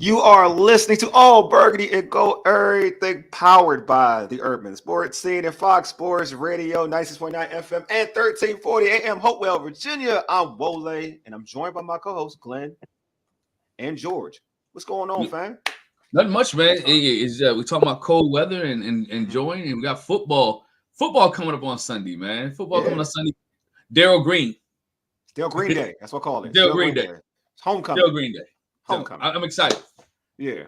You are listening to All Burgundy and Gold, everything powered by the Urban Sports Scene and Fox Sports Radio, 96.9 FM and 1340 AM, Hopewell, Virginia. I'm Wole, and I'm joined by my co-hosts, Glen and George. What's going on, fam? Nothing much, man. We talking about cold weather and enjoying, and we got football. Football coming up on Sunday, man. Football coming on Sunday. Daryl Green. Daryl Green Day. That's what I call it. Daryl Green Day. It's homecoming. Daryl Green Day. Homecoming. So, I'm excited. Yeah.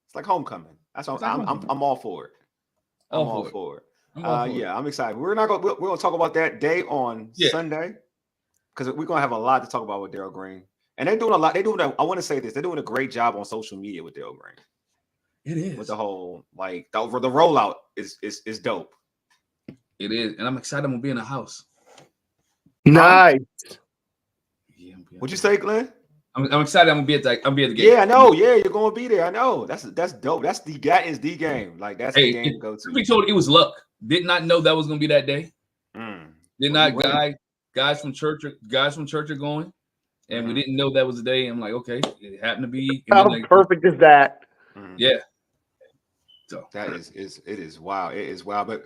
It's like homecoming. That's what I'm all for it. I'm all for it. Yeah, I'm excited. We're gonna talk about that day on Sunday because we're gonna have a lot to talk about with Daryl Green. And they're doing a lot. I want to say this. They're doing a great job on social media with Daryl Green. It is. With the whole the rollout is dope. It is, and I'm excited. I'm gonna be in the house. Nice. What'd you say, Glenn? I'm excited. I'm gonna be at the game. Yeah, I know. Yeah, you're gonna be there. I know. That's dope. That is the game. Like that's the game to go to. We told it was luck. Did not know that was gonna be that day. Did not guys from church are going. And we didn't know that was the day. I'm like, okay, it happened to be. How perfect is that? Yeah. So it is wild. It is wild. But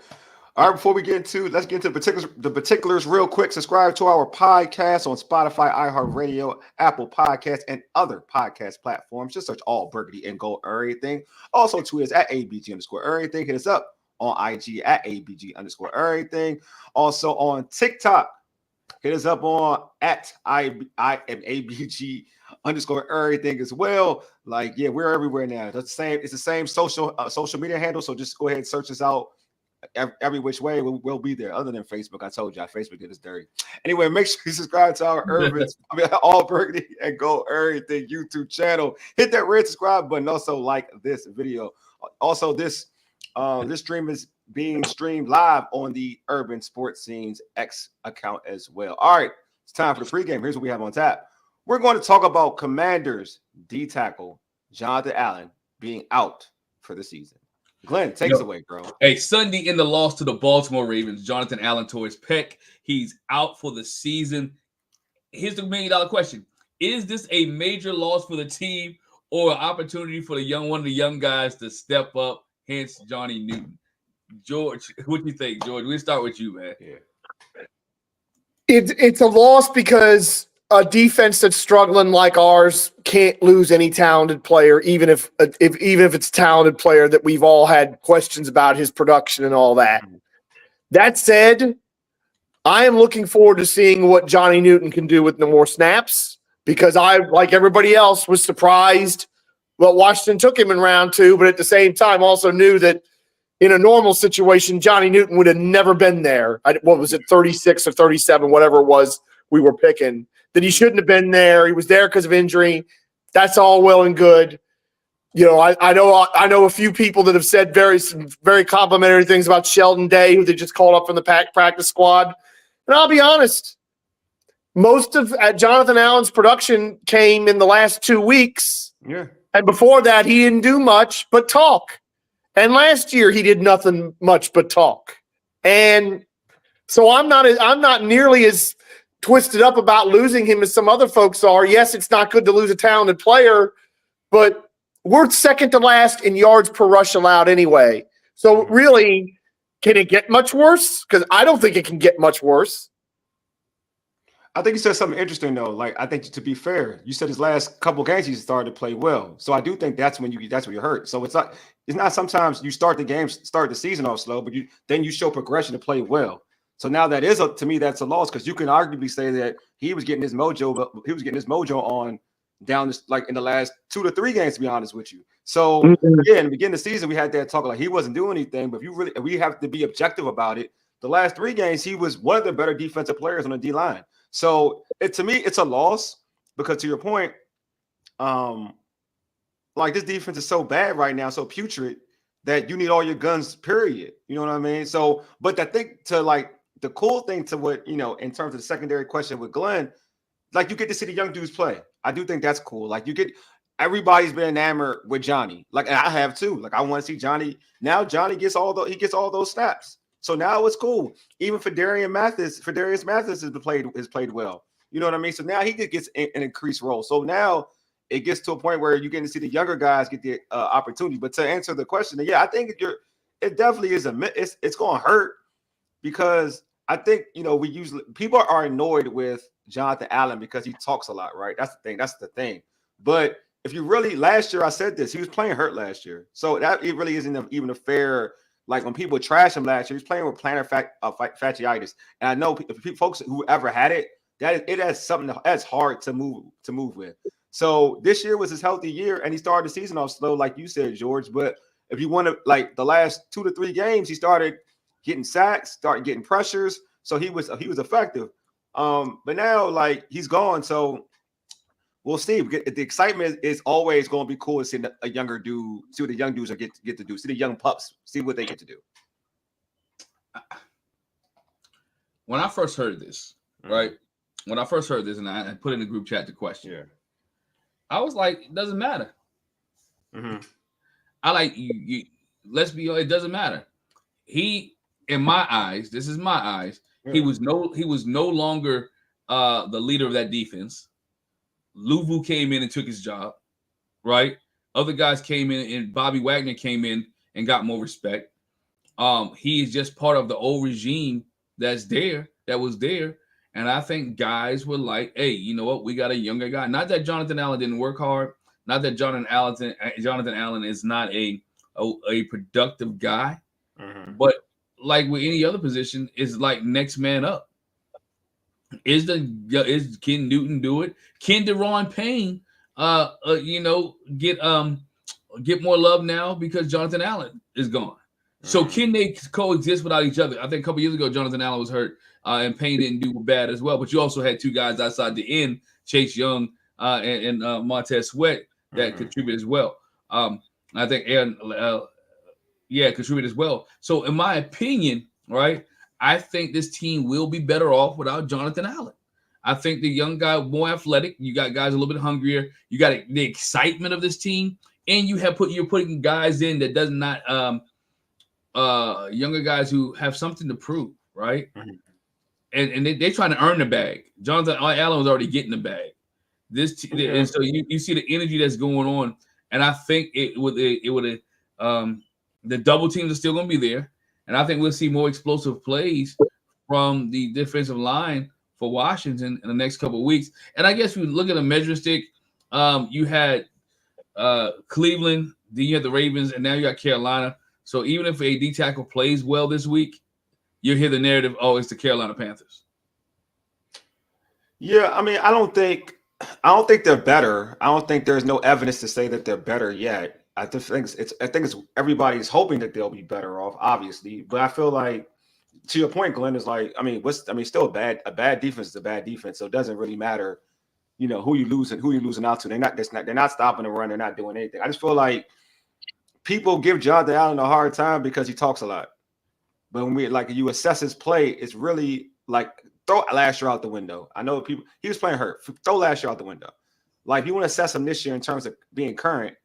all right, before we let's get into the particulars real quick. Subscribe to our podcast on Spotify, iHeartRadio, Apple Podcasts, and other podcast platforms. Just search All Burgundy and Gold Everything. Also tweet us at ABG_everything. Hit us up on IG at ABG_everything. Also on TikTok. Hit us up on at I am ABG_everything as well. Like, yeah, we're everywhere now. It's the same social media handle. So just go ahead and search us out every which way. We'll be there. Other than Facebook, I told y'all Facebook did us dirty. Anyway, make sure you subscribe to our All Burgundy and Gold Everything YouTube channel. Hit that red subscribe button. Also like this video. Also, this stream is being streamed live on the Urban Sports Scenes X account as well. All right, it's time for the pregame. Here's what we have on tap. We're going to talk about Commanders D tackle Jonathan Allen being out for the season. Glenn, take us away, bro. Hey, Sunday in the loss to the Baltimore Ravens, Jonathan Allen tore his pec. He's out for the season. Here's the $1 million question. Is this a major loss for the team or an opportunity for one of the young guys to step up, hence Johnny Newton? George, what do you think, George? We'll start with you, man. Yeah. It's a loss because a defense that's struggling like ours can't lose any talented player, even if it's a talented player that we've all had questions about his production and all that. That said, I am looking forward to seeing what Johnny Newton can do with no more snaps because I, like everybody else, was surprised. Well, Washington took him in round 2, but at the same time also knew that in a normal situation, Johnny Newton would have never been there. What was it, 36 or 37, whatever it was we were picking. That he shouldn't have been there. He was there because of injury. That's all well and good. You know, I know a few people that have said very complimentary things about Sheldon Day, who they just called up from the practice squad. And I'll be honest, most of Jonathan Allen's production came in the last 2 weeks. Yeah. And before that, he didn't do much but talk. And last year he did nothing much but talk. And so I'm not nearly as twisted up about losing him as some other folks are. Yes, it's not good to lose a talented player, but we're second to last in yards per rush allowed anyway. So really, can it get much worse? Because I don't think it can get much worse. I think you said something interesting though. Like, I think to be fair, you said his last couple games he started to play well. So I do think that's when you're hurt. So it's not sometimes you start the season off slow, but then you show progression to play well. So now that is to me that's a loss because you can arguably say that he was getting his mojo, but he was getting his mojo on down this, like in the last 2 to 3 games, to be honest with you. So yeah, in the beginning of the season we had that talk like he wasn't doing anything, but we have to be objective about it. The last 3 games he was one of the better defensive players on the D line. So to me, it's a loss because to your point, like this defense is so bad right now, so putrid that you need all your guns, period. You know what I mean? So, but I think the cool thing to what, in terms of the secondary question with Glenn, like you get to see the young dudes play. I do think that's cool. Like everybody's been enamored with Johnny. Like I have too. Like I want to see Johnny. Now Johnny gets all those snaps. So now it's cool. Even Fedarius Mathis has played well. You know what I mean? So now he gets an increased role. So now it gets to a point where you're getting to see the younger guys get the opportunity. But to answer the question, yeah, I think it definitely is it's going to hurt because I think, we usually people are annoyed with Jonathan Allen because he talks a lot, right? That's the thing. But if you really, last year I said this, he was playing hurt last year. So that it really isn't even a fair, like when people trash him last year, he's playing with plantar fasciitis. And I know folks who ever had it, it has something that's hard to move with. So this year was his healthy year, and he started the season off slow, like you said, George. But if you want to, like the last 2 to 3 games, he started getting sacks, started getting pressures. So he was effective. But now, like, he's gone. So we'll see. The excitement is always going to be cool to see a younger dude, see what the young dudes are get to do, see the young pups, see what they get to do. When I first heard this, right? When I first heard this, and I put in the group chat the question, I was like, it doesn't matter. I like you. Let's be honest, it doesn't matter. He, in my eyes, this is my eyes. He was no longer the leader of that defense. Louvu came in and took his job, right? Other guys came in, and Bobby Wagner came in and got more respect. He is just part of the old regime that was there. And I think guys were like, hey, you know what? We got a younger guy. Not that Jonathan Allen didn't work hard. Not that Jonathan Allen is not a productive guy. But like with any other position, it's like next man up. Is Ken Newton do it? Can Deron Payne get more love now because Jonathan Allen is gone? So can they coexist without each other? I think a couple years ago, Jonathan Allen was hurt and Payne didn't do bad as well. But you also had 2 guys outside the end, Chase Young and Montez Sweat, that contributed as well. I think Aaron, contributed as well. So in my opinion, right, I think this team will be better off without Jonathan Allen. I think the young guy, more athletic. You got guys a little bit hungrier. You got the excitement of this team, and you're putting guys in that does not younger guys who have something to prove, right? And they're trying to earn the bag. Jonathan Allen was already getting the bag. And so you see the energy that's going on, and I think the double teams are still going to be there, and I think we'll see more explosive plays from the defensive line for Washington in the next couple of weeks. And I guess we look at a measuring stick. You had Cleveland, then you had the Ravens, and now you got Carolina. So even if a D tackle plays well this week, you'll hear the narrative, oh, it's the Carolina Panthers. Yeah, I mean, I don't think they're better. I don't think there's no evidence to say that they're better yet. I think it's everybody's hoping that they'll be better off, obviously. But I feel like, to your point, Glenn, is like, still a bad defense is a bad defense. So it doesn't really matter, who you're losing out to. They're not stopping the run. They're not doing anything. I just feel like people give Jonathan Allen a hard time because he talks a lot. But when you assess his play, it's really like throw last year out the window. I know he was playing hurt. Throw last year out the window. Like, you want to assess him this year in terms of being current.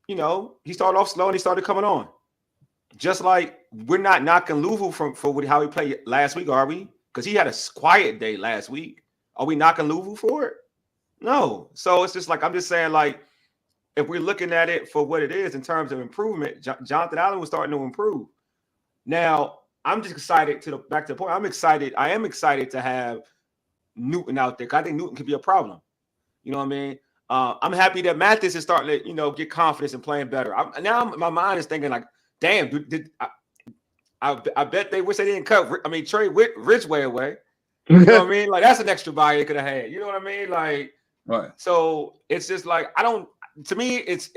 He started off slow and he started coming on. Just like we're not knocking Louvu for how he played last week, are we? Because he had a quiet day last week. Are we knocking Louvu for it? No. So it's just like, I'm just saying, like, if we're looking at it for what it is in terms of improvement, Jonathan Allen was starting to improve. Now, I'm just excited back to the point. I am excited to have Newton out there because I think Newton could be a problem. You know what I mean? I'm happy that Mathis is starting to, get confidence in playing better. Now my mind is thinking like, damn, I bet they wish they didn't trade Ridgeway away. You know what I mean? Like, that's an extra buy they could have had. You know what I mean? Like, right. So it's just like, to me, it's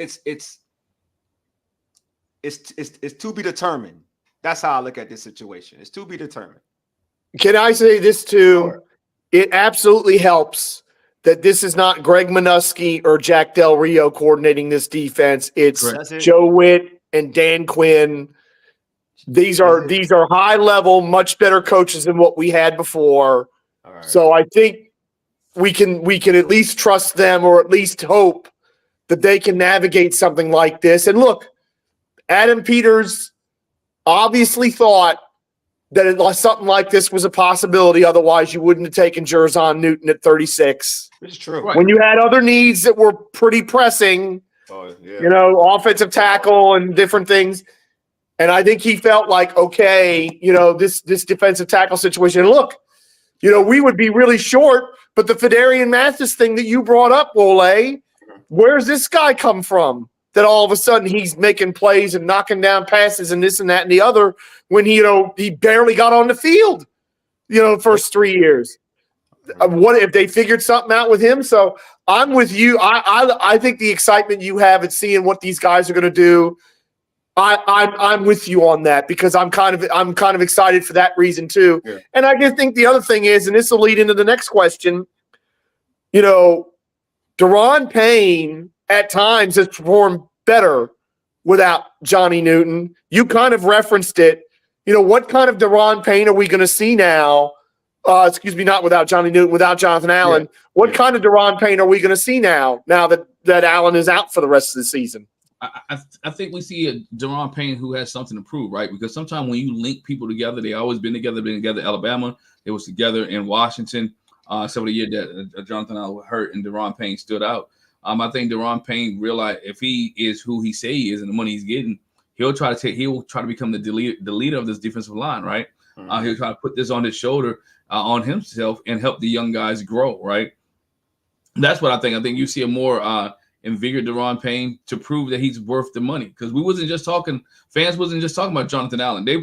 to be determined. That's how I look at this situation. It's to be determined. Can I say this too? Sure. It absolutely helps that this is not Greg Minuski or Jack Del Rio coordinating this defense. It's Joe Witt and Dan Quinn. These are high level, much better coaches than what we had before. All right. So I think we can at least trust them, or at least hope that they can navigate something like this. And look, Adam Peters obviously thought something like this was a possibility. Otherwise, you wouldn't have taken Jer'Zhan Newton at 36. Which is true. Right. When you had other needs that were pretty pressing, offensive tackle and different things. And I think he felt like, okay, this defensive tackle situation. And look, we would be really short, but the Fedarian Mathis thing that you brought up, Wole, where's this guy come from? That all of a sudden he's making plays and knocking down passes and this and that and the other when he barely got on the field, first 3 years. What if they figured something out with him? So I'm with you. I think the excitement you have at seeing what these guys are going to do, I'm with you on that because I'm kind of excited for that reason too. Yeah. And I just think the other thing is, and this will lead into the next question, Daron Payne at times has performed better without Johnny Newton. You kind of referenced it. What kind of Daron Payne are we going to see now? Not without Johnny Newton, without Jonathan Allen. Yeah. What kind of Daron Payne are we going to see now that Allen is out for the rest of the season? I think we see a Daron Payne who has something to prove, right? Because sometimes when you link people together, they always been together. Alabama, they was together in Washington. Some of the year that Jonathan Allen was hurt and Daron Payne stood out. I think Daron Payne realized if he is who he say he is and the money he's getting, he'll try to become the leader of this defensive line, right? Mm-hmm. He'll try to put this on his shoulder, on himself, and help the young guys grow, right? That's what I think. I think you see a more invigorated Daron Payne to prove that he's worth the money. Because fans wasn't just talking about Jonathan Allen. They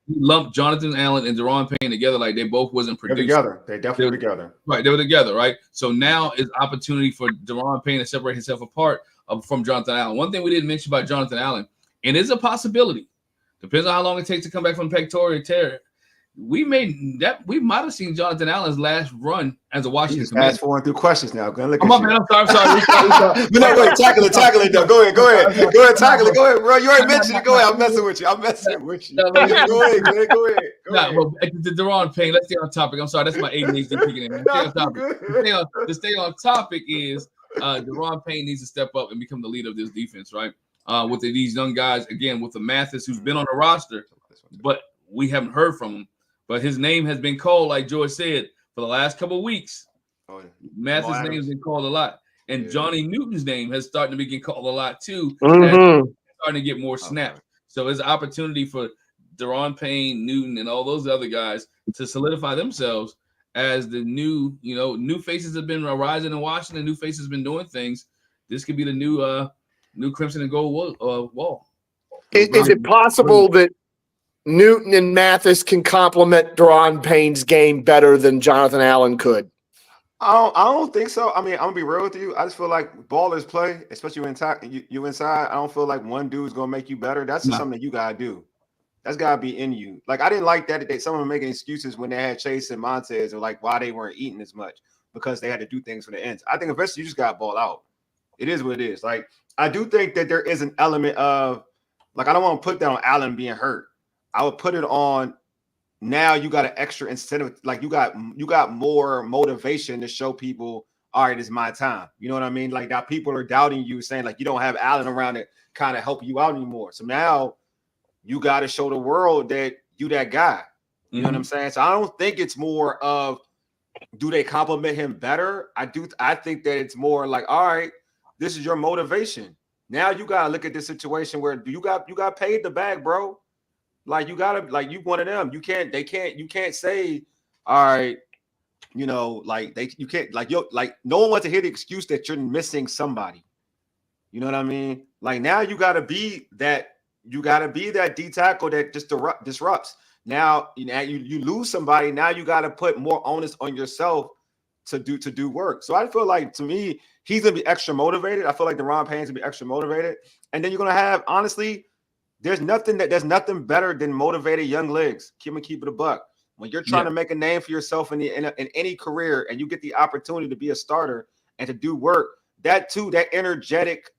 lumped Jonathan Allen and Daron Payne together like they both wasn't producing. They're together. They definitely together. Right, they were together, right? So now is opportunity for Daron Payne to separate himself apart from Jonathan Allen. One thing we didn't mention about Jonathan Allen, and it's a possibility, depends on how long it takes to come back from pectoral tear. We might have seen Jonathan Allen's last run as a Washington Commander. Fast forward through questions now. Go look I'm sorry. But no, wait, tackle it though. Go ahead, tackle it. Go ahead, bro. You already mentioned it. Go ahead. I'm messing with you. Go ahead. Well, the Daron Payne. Let's stay on topic. I'm sorry, that's my ADHD kicking in. To stay on topic is Daron Payne needs to step up and become the leader of this defense, right? With these young guys, again, with the Mathis who's been on the roster, but we haven't heard from him. But his name has been called, like George said, for the last couple of weeks. Oh, yeah. Mathis' name has been called a lot. And Johnny Newton's name has started to be called a lot too. Mm-hmm. Starting to get more snaps. So there's an opportunity for Daron Payne, Newton, and all those other guys to solidify themselves as the new faces have been rising in Washington. New faces have been doing things. This could be the new Crimson and Gold wall. Is it possible that Newton and Mathis can complement Daron Payne's game better than Jonathan Allen could? I don't think so. I mean, I'm gonna be real with you. I just feel like ballers play, especially you inside. I don't feel like one dude's gonna make you better. That's just something that you gotta do. That's gotta be in you. Like I didn't like that some of them making excuses when they had Chase and Montez or like why they weren't eating as much because they had to do things for the ends. I think eventually you just gotta ball out. It is what it is. Like I do think that there is an element of like I don't want to put that on Allen being hurt. I would put it on now you got an extra incentive, like you got more motivation to show people, all right, it's my time. You know what I mean? Like now people are doubting you, saying like you don't have Allen around to kind of help you out anymore. So now you got to show the world that you that guy. You know what I'm saying? So I don't think it's more of do they compliment him better? I think that it's more like, all right, this is your motivation. Now you gotta look at this situation where you got paid the bag, bro. Like you gotta, like you one of them. You can't say, all right, you can't no one wants to hear the excuse that you're missing somebody. You know what I mean? Like now you gotta be that D tackle that just disrupts. Now you lose somebody. Now you gotta put more onus on yourself to do work. So I feel like to me, he's gonna be extra motivated. I feel like Daron Payne's gonna be extra motivated, and then you're gonna have honestly. There's nothing better than motivated young legs. Keep it a buck. When you're trying to make a name for yourself in any career, and you get the opportunity to be a starter and to do work, that energetic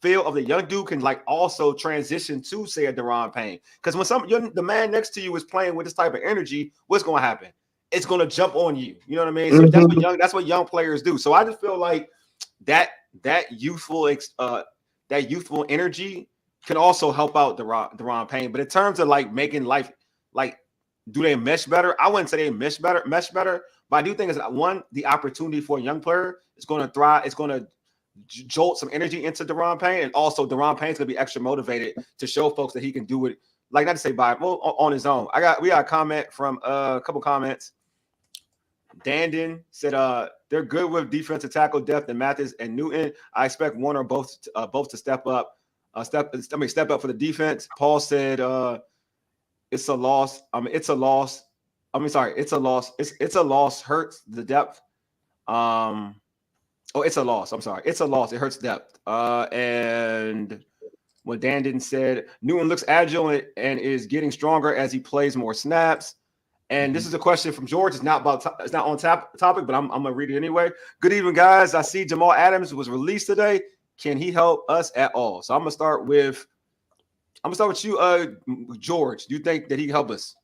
feel of the young dude can like also transition to say a Daron Payne. Because when the man next to you is playing with this type of energy, what's going to happen? It's going to jump on you. You know what I mean? So that's what young players do. So I just feel like that youthful energy can also help out Deron Payne. But in terms of like making life, like, do they mesh better? I wouldn't say they mesh better, but I do think is one, the opportunity for a young player is going to thrive. It's going to jolt some energy into Deron Payne, and also Deron Payne's going to be extra motivated to show folks that he can do it. Like, not to say on his own. We got a comment from a couple comments. Dandon said, they're good with defensive tackle depth and Mathis and Newton. I expect one or both to step up. Step up for the defense. Paul said, it's a loss. It's a loss. It's a loss. It's a loss. Hurts the depth. It's a loss. I'm sorry. It's a loss. It hurts depth. And what Dandon said, Newton looks agile and is getting stronger as he plays more snaps. And this is a question from George. It's not on topic, but I'm gonna read it anyway. Good evening, guys. I see Jamal Adams was released today. Can he help us at all? So I'm gonna start with you, George. Do you think that he can help us?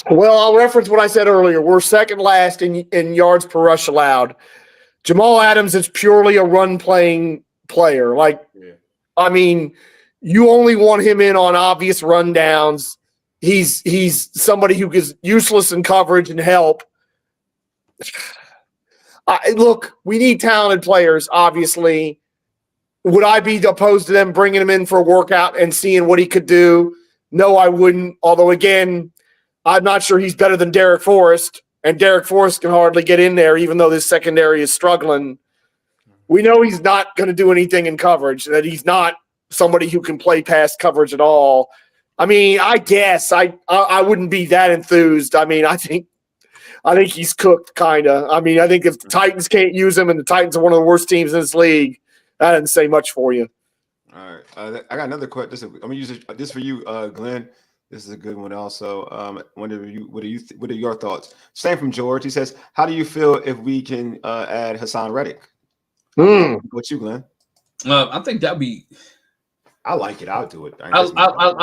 Well, I'll reference what I said earlier. We're second last in yards per rush allowed. Jamal Adams is purely a run-playing player. I mean, you only want him in on obvious rundowns. He's somebody who is useless in coverage and help. Look, we need talented players, obviously. Would I be opposed to them bringing him in for a workout and seeing what he could do? No, I wouldn't. Although, again, I'm not sure he's better than Derek Forrest, and Derek Forrest can hardly get in there, even though this secondary is struggling. We know he's not going to do anything in coverage, that he's not somebody who can play past coverage at all. I mean, I guess I wouldn't be that enthused. I mean, I think he's cooked, kind of. I mean, I think if the Titans can't use him and the Titans are one of the worst teams in this league, that doesn't say much for you. All right. I got another question. I'm going to use this for you, Glenn. This is a good one also. What are your thoughts? Same from George. He says, how do you feel if we can add Hassan Reddick? What you, Glenn? I think that'd be – I like it. I'll do it. I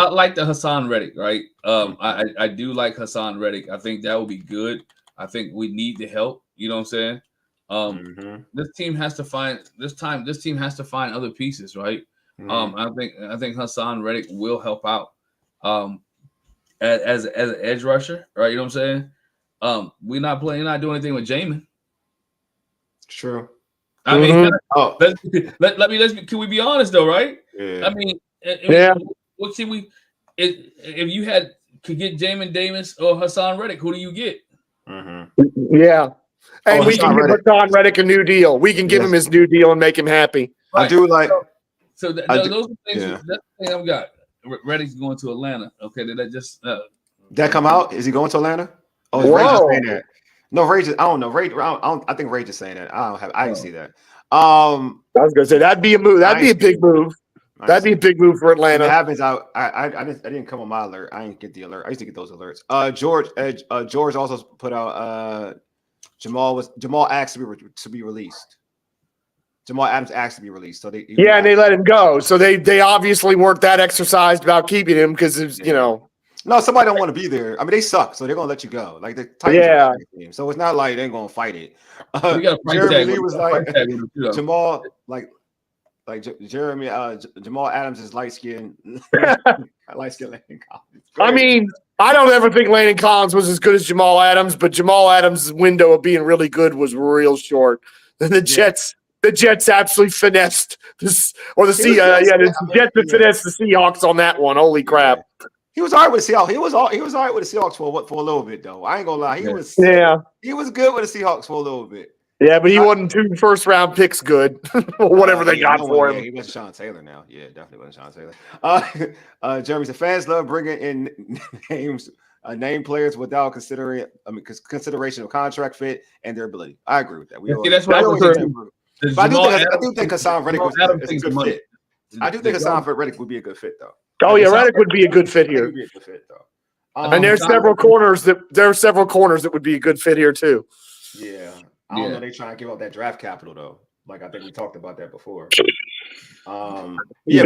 like the Hassan Reddick, right? I do like Hassan Reddick. I think that would be good. I think we need the help. You know what I'm saying? This team has to find other pieces, right? I think Hassan Reddick will help out as an edge rusher, right? You know what I'm saying? We're not doing anything with Jamin. True. I mean, can we be honest though, right? Yeah. I mean, let's see. If you could get Jamin Davis or Hassan Reddick, who do you get? Yeah, and we can give Hassan Reddick a new deal. We can give him his new deal and make him happy. Right. I do like. So those are things. That's the thing I've got. Reddick's going to Atlanta. Okay, did that just that come out? Is he going to Atlanta? Oh, is Ray just saying that? No, Ray just. I don't know. Ray. I think Ray just saying that. I didn't see that. I was gonna say that'd be a move. That'd be a big move. That'd be a big move for Atlanta. If it happens, I didn't come on my alert. I didn't get the alert. I used to get those alerts. George also put out Jamal asked to be released. Jamal Adams asked to be released. So they let him go. So they obviously weren't that exercised about keeping him because No, somebody don't want to be there. I mean, they suck, so they're gonna let you go. Like the Titans are a team, so it's not like they're gonna fight it. Jeremy Lee was like Jamal, Jamal Adams is light skinned. Light skinned Landon Collins. I mean, I don't ever think Landon Collins was as good as Jamal Adams, but Jamal Adams' window of being really good was real short. And the Jets absolutely finessed this, or the Jets finessed the Seahawks on that one. Holy crap! He was all right with the Seahawks. He was all right with the Seahawks for a little bit, though. I ain't gonna lie. He was good with the Seahawks for a little bit. Yeah, but he wasn't 2 first-round picks good. Whatever they got for him. He wasn't Sean Taylor now. Yeah, definitely wasn't Sean Taylor. Jeremy said fans love bringing in name players without consideration of contract fit and their ability. I agree with that. That's what I was saying. I do think Hassan Reddick was a good fit. I do think Hassan Reddick would be a good fit, though. Oh yeah, Reddick would be a good fit here. Be a good fit, though. And there's several corners that would be a good fit here too. Yeah. I don't know. They trying to give up that draft capital though. Like I think we talked about that before. You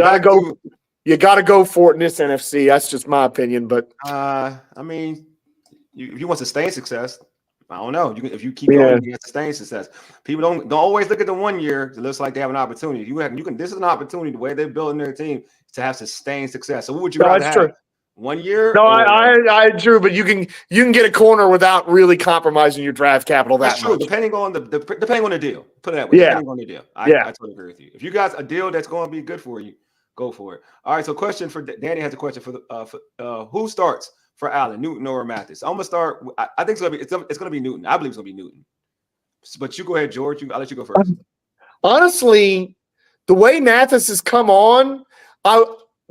gotta go for it in this NFC. That's just my opinion. But I mean, if you want sustained success, I don't know. If you keep going, you can sustain success. People don't always look at the 1 year. It looks like they have an opportunity. You can. This is an opportunity. The way they're building their team to have sustained success. So, what would you rather have? True. 1 year? No, I true, but you can get a corner without really compromising your draft capital that That's true. much. Depending on the deal. Put it that way. Depending on the deal. I totally agree with you. If you got a deal that's going to be good for you, go for it. All right. So, question for Danny has a question for who starts for Allen, Newton or Mathis? I'm gonna start. I think it's gonna be Newton. I believe it's gonna be Newton. But you go ahead, George. I'll let you go first. Honestly, the way Mathis has come on,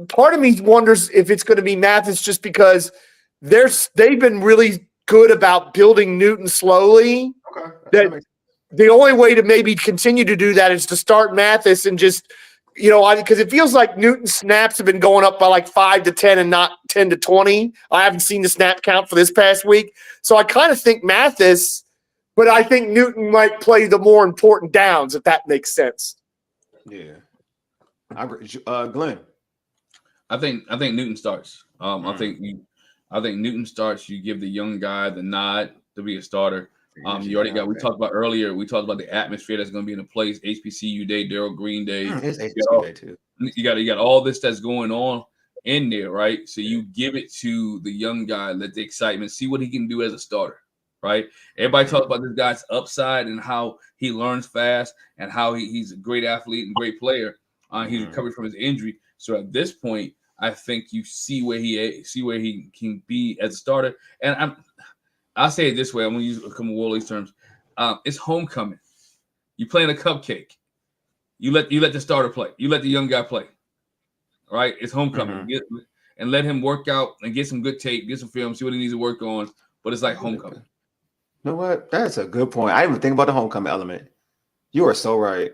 part of me wonders if it's going to be Mathis just because they've been really good about building Newton slowly. Okay. That the only way to maybe continue to do that is to start Mathis and just, because it feels like Newton's snaps have been going up by like 5 to 10 and not 10 to 20. I haven't seen the snap count for this past week. So I kind of think Mathis, but I think Newton might play the more important downs, if that makes sense. Yeah. I agree. Glenn. I think Newton starts. I think Newton starts. You give the young guy the nod to be a starter. You already got. We talked about earlier. We talked about the atmosphere that's going to be in the place. HBCU Day, Darryl Green Day. It's HBCU Day too. You got all this that's going on in there, right? So you give it to the young guy, let the excitement, see what he can do as a starter, right? Everybody talks about this guy's upside and how he learns fast and how he's a great athlete and great player. He's recovered from his injury. So at this point, I think you see where he can be as a starter. And I'll say it this way. I'm going to use some of Wole's terms. It's homecoming. You playing a cupcake. You let the starter play. You let the young guy play. Right? It's homecoming. And let him work out and get some good tape, get some film, see what he needs to work on. But it's like homecoming. You know what? That's a good point. I didn't even think about the homecoming element. You are so right.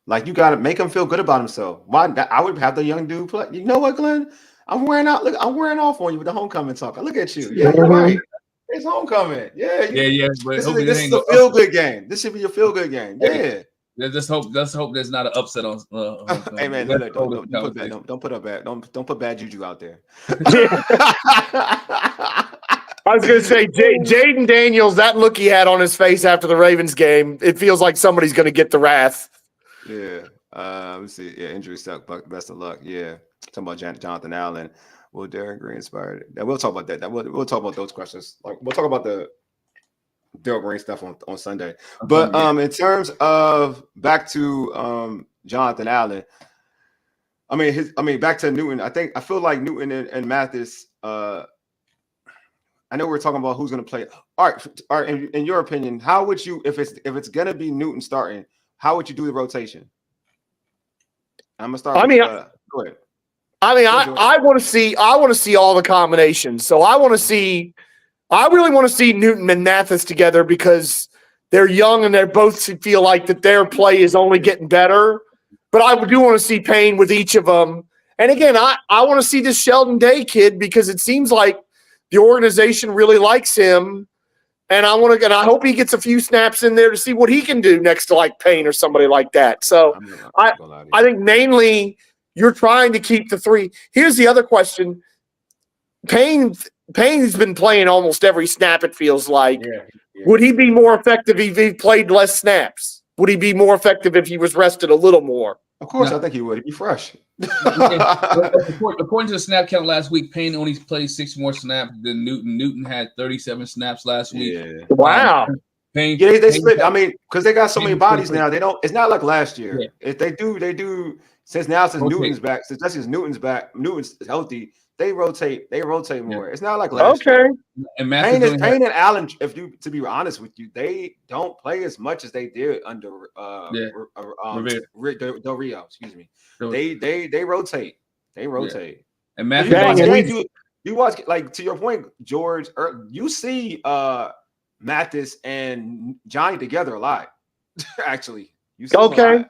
Like, you got to make him feel good about himself. Why? I would have the young dude play. You know what, Glenn? I'm wearing off on you with the homecoming talk. Look at you. Yeah, you're right. It's homecoming. Yeah. But this is a feel good game. This should be a feel good game. Yeah. Let's hope there's not an upset on. Hey man, don't put bad juju out there. I was going to say, Jaden Daniels, that look he had on his face after the Ravens game, it feels like somebody's going to get the wrath. Yeah. Let's see. Yeah, injury stuck, but best of luck. Yeah. Talking about Jonathan Allen. Will Darren Green inspired? We'll talk about that. We'll talk about those questions. Like, we'll talk about the Darryl Green stuff on Sunday. But in terms of back to Jonathan Allen, back to Newton. I feel like Newton and Mathis. I know we're talking about who's going to play. All right. In your opinion, how would you, if it's going to be Newton starting, how would you do the rotation? I'm gonna start. Go ahead. I want to see all the combinations. So I really want to see Newton and Mathis together because they're young and they both feel like that their play is only getting better. But I do want to see Payne with each of them. And again, I want to see this Sheldon Day kid because it seems like the organization really likes him. And I hope he gets a few snaps in there to see what he can do next to like Payne or somebody like that. So I think mainly you're trying to keep the three. Here's the other question. Payne's been playing almost every snap, it feels like. Yeah. Would he be more effective if he played less snaps? Would he be more effective if he was rested a little more? Of course, I think he would. He'd be fresh. According to the snap count last week, Payne only played 6 more snaps than Newton. Newton had 37 snaps last week. Yeah. Wow. Payne, they split. Because they got so many bodies now. They don't. It's not like last year. Yeah. If they do. Since Newton's back, since Newton's back, Newton's healthy. They rotate more. Yeah. It's not like last year. And Payne and Allen, to be honest with you, they don't play as much as they did under Del Rio. Excuse me. They rotate. They rotate. Yeah. And Matthew, you watch, like, to your point, George. You see Mathis and Johnny together a lot. Actually, you see them a lot.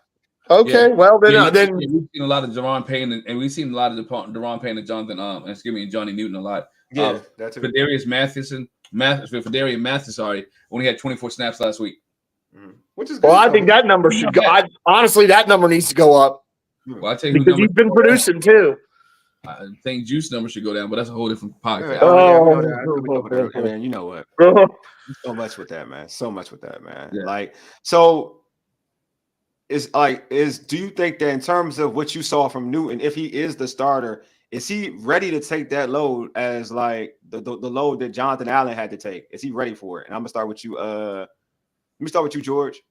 Okay, well then we've seen a lot of Jer'Zhan Payne and we've seen a lot of Jer'Zhan Payne and Jonathan and Johnny Newton a lot. Yeah, that's it. Fedarius Mathis only had 24 snaps last week. Which is good. Well, I think that number should go. Honestly, that number needs to go up. Well, I tell you, because he's been producing too. I think juice numbers should go down, but that's a whole different podcast. Yeah, we know that. I know we know that. Man, you know what? So much with that, man. So much with that, man. Yeah. Like, so do you think that in terms of what you saw from Newton, if he is the starter, is he ready to take that load as like the load that Jonathan Allen had to take? Is he ready for it? And I'm gonna start with you. Let me start with you, George.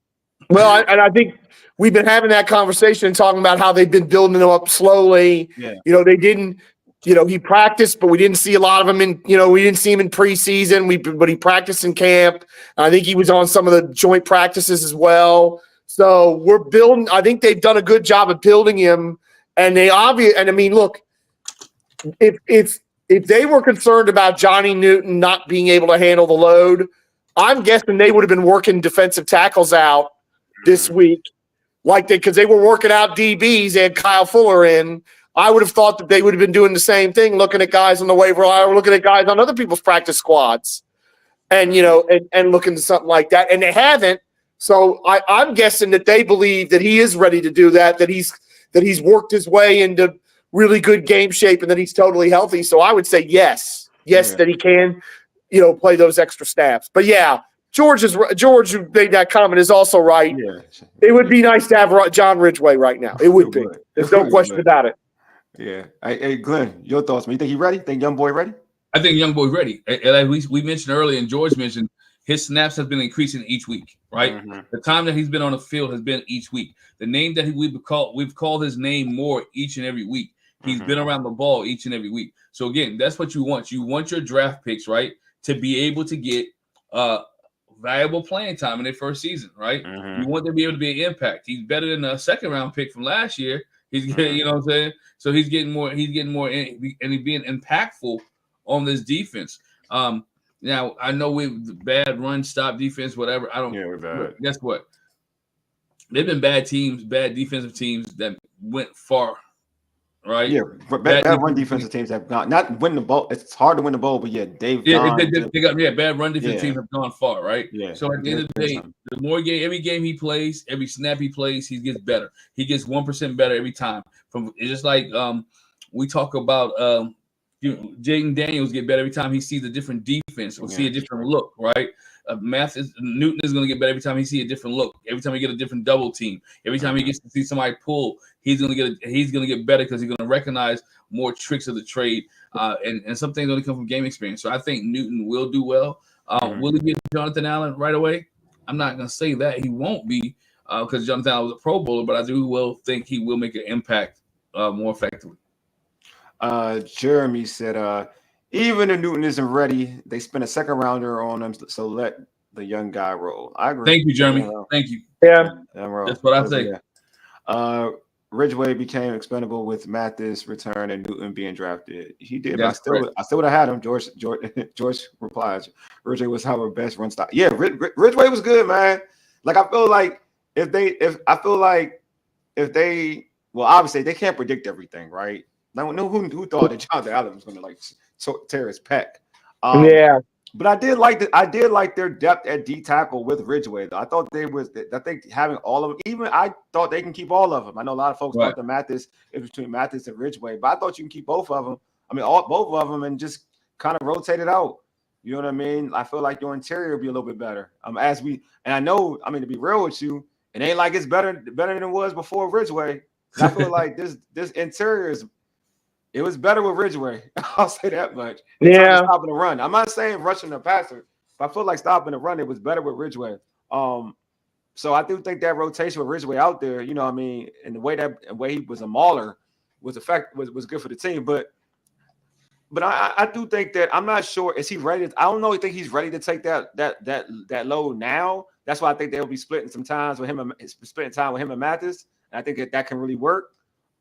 Well, I think we've been having that conversation, talking about how they've been building him up slowly. Yeah. They didn't. He practiced, but we didn't see a lot of him in. We didn't see him in preseason. But he practiced in camp. I think he was on some of the joint practices as well. So we're building. I think they've done a good job of building him. And look, if they were concerned about Johnny Newton not being able to handle the load, I'm guessing they would have been working defensive tackles out this week, because they were working out DBs. They had Kyle Fuller in. I would have thought that they would have been doing the same thing, looking at guys on the waiver wire, looking at guys on other people's practice squads, and and looking to something like that. And they haven't. So I'm guessing that they believe that he is ready to do that. That he's worked his way into really good game shape, and that he's totally healthy. So I would say yes, that he can, play those extra snaps. But yeah, George, who made that comment, is also right. Yeah. It would be nice to have John Ridgeway right now. It would be. There's no question about it. Yeah. Hey, Glenn, your thoughts, man? You think he ready? Think young boy ready? I think young boy's ready. And we mentioned earlier, and George mentioned, his snaps have been increasing each week, right? Mm-hmm. The time that he's been on the field has been each week. The name that we've called his name more each and every week. He's been around the ball each and every week. So again, that's what you want. You want your draft picks, right, to be able to get valuable playing time in their first season, right? Mm-hmm. You want them to be able to be an impact. He's better than a second round pick from last year. He's getting, you know what I'm saying? So he's getting more, and he's being impactful on this defense. Now I know we've bad run stop defense, whatever. We're bad. Guess what? They've been bad defensive teams that went far. Right. Yeah, but bad run defensive teams have gone, not win the ball. It's hard to win the ball, but they've gone. Bad run defensive teams have gone far, right? Yeah. So at the end of the day, every game he plays, every snap he plays, he gets better. He gets 1% better every time. It's just like we talk about Jaden Daniels get better every time he sees a different defense or see a different look, right? Newton is going to get better every time he sees a different look. Every time he get a different double team. Every time he gets to see somebody pull, he's going to get better because he's going to recognize more tricks of the trade. And some things only come from game experience. So I think Newton will do well. Will he get Jonathan Allen right away? I'm not going to say that he won't be because Jonathan Allen was a Pro Bowler, but I think he will make an impact more effectively. Jeremy said, even if Newton isn't ready, they spent a second rounder on him, so let the young guy roll. I agree. Thank you, Jeremy. Thank you. Yeah. That's what I say. Yeah. Ridgeway became expendable with Mathis return and Newton being drafted. He did, but I still would have had him. George replies, Ridgeway was our best run stop. Yeah, Ridgeway was good, man. Like I feel like well, obviously they can't predict everything, right? Like, who thought that Jonathan Allen was going to tear his pec? But I did like their depth at D tackle with Ridgeway, though. I think having all of them, even I thought they can keep all of them. I know a lot of folks thought the Mathis is between Mathis and Ridgeway, but I thought you can keep both of them. I mean, both of them, and just kind of rotate it out. You know what I mean? I feel like your interior will be a little bit better. I know, to be real with you, it ain't like it's better than it was before Ridgeway. I feel like this interior it was better with Ridgeway. I'll say that much. Stopping the run. I'm not saying rushing the passer, but I feel like stopping the run, it was better with Ridgeway. So I do think that rotation with Ridgeway out there, you know what I mean, and the way he was a mauler was good for the team. But I do think that I'm not sure. Is he ready? I don't know. I think he's ready to take that load now. That's why I think they'll be splitting some times with him and Mathis. And I think that can really work.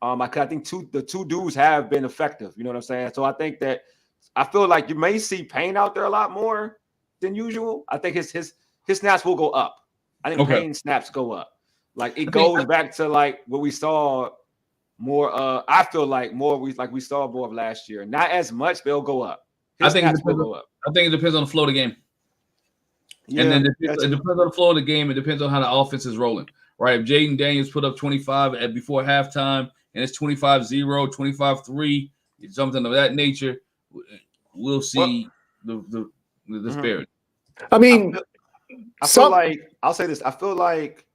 I think the two dudes have been effective. You know what I'm saying? So I think that I feel like you may see Payne out there a lot more than usual. I think his snaps will go up. I think Payne snaps go up. Like it goes back to like what we saw more. I feel like we saw more of last year. Not as much, but it'll go up. I think it depends on the flow of the game. Yeah, and then it depends on the flow of the game. It depends on how the offense is rolling. Right? If Jaden Daniels put up 25 before halftime, and it's 25-0, 25-3, something of that nature, we'll see the disparity. I mean, I feel like I'll say this. I feel like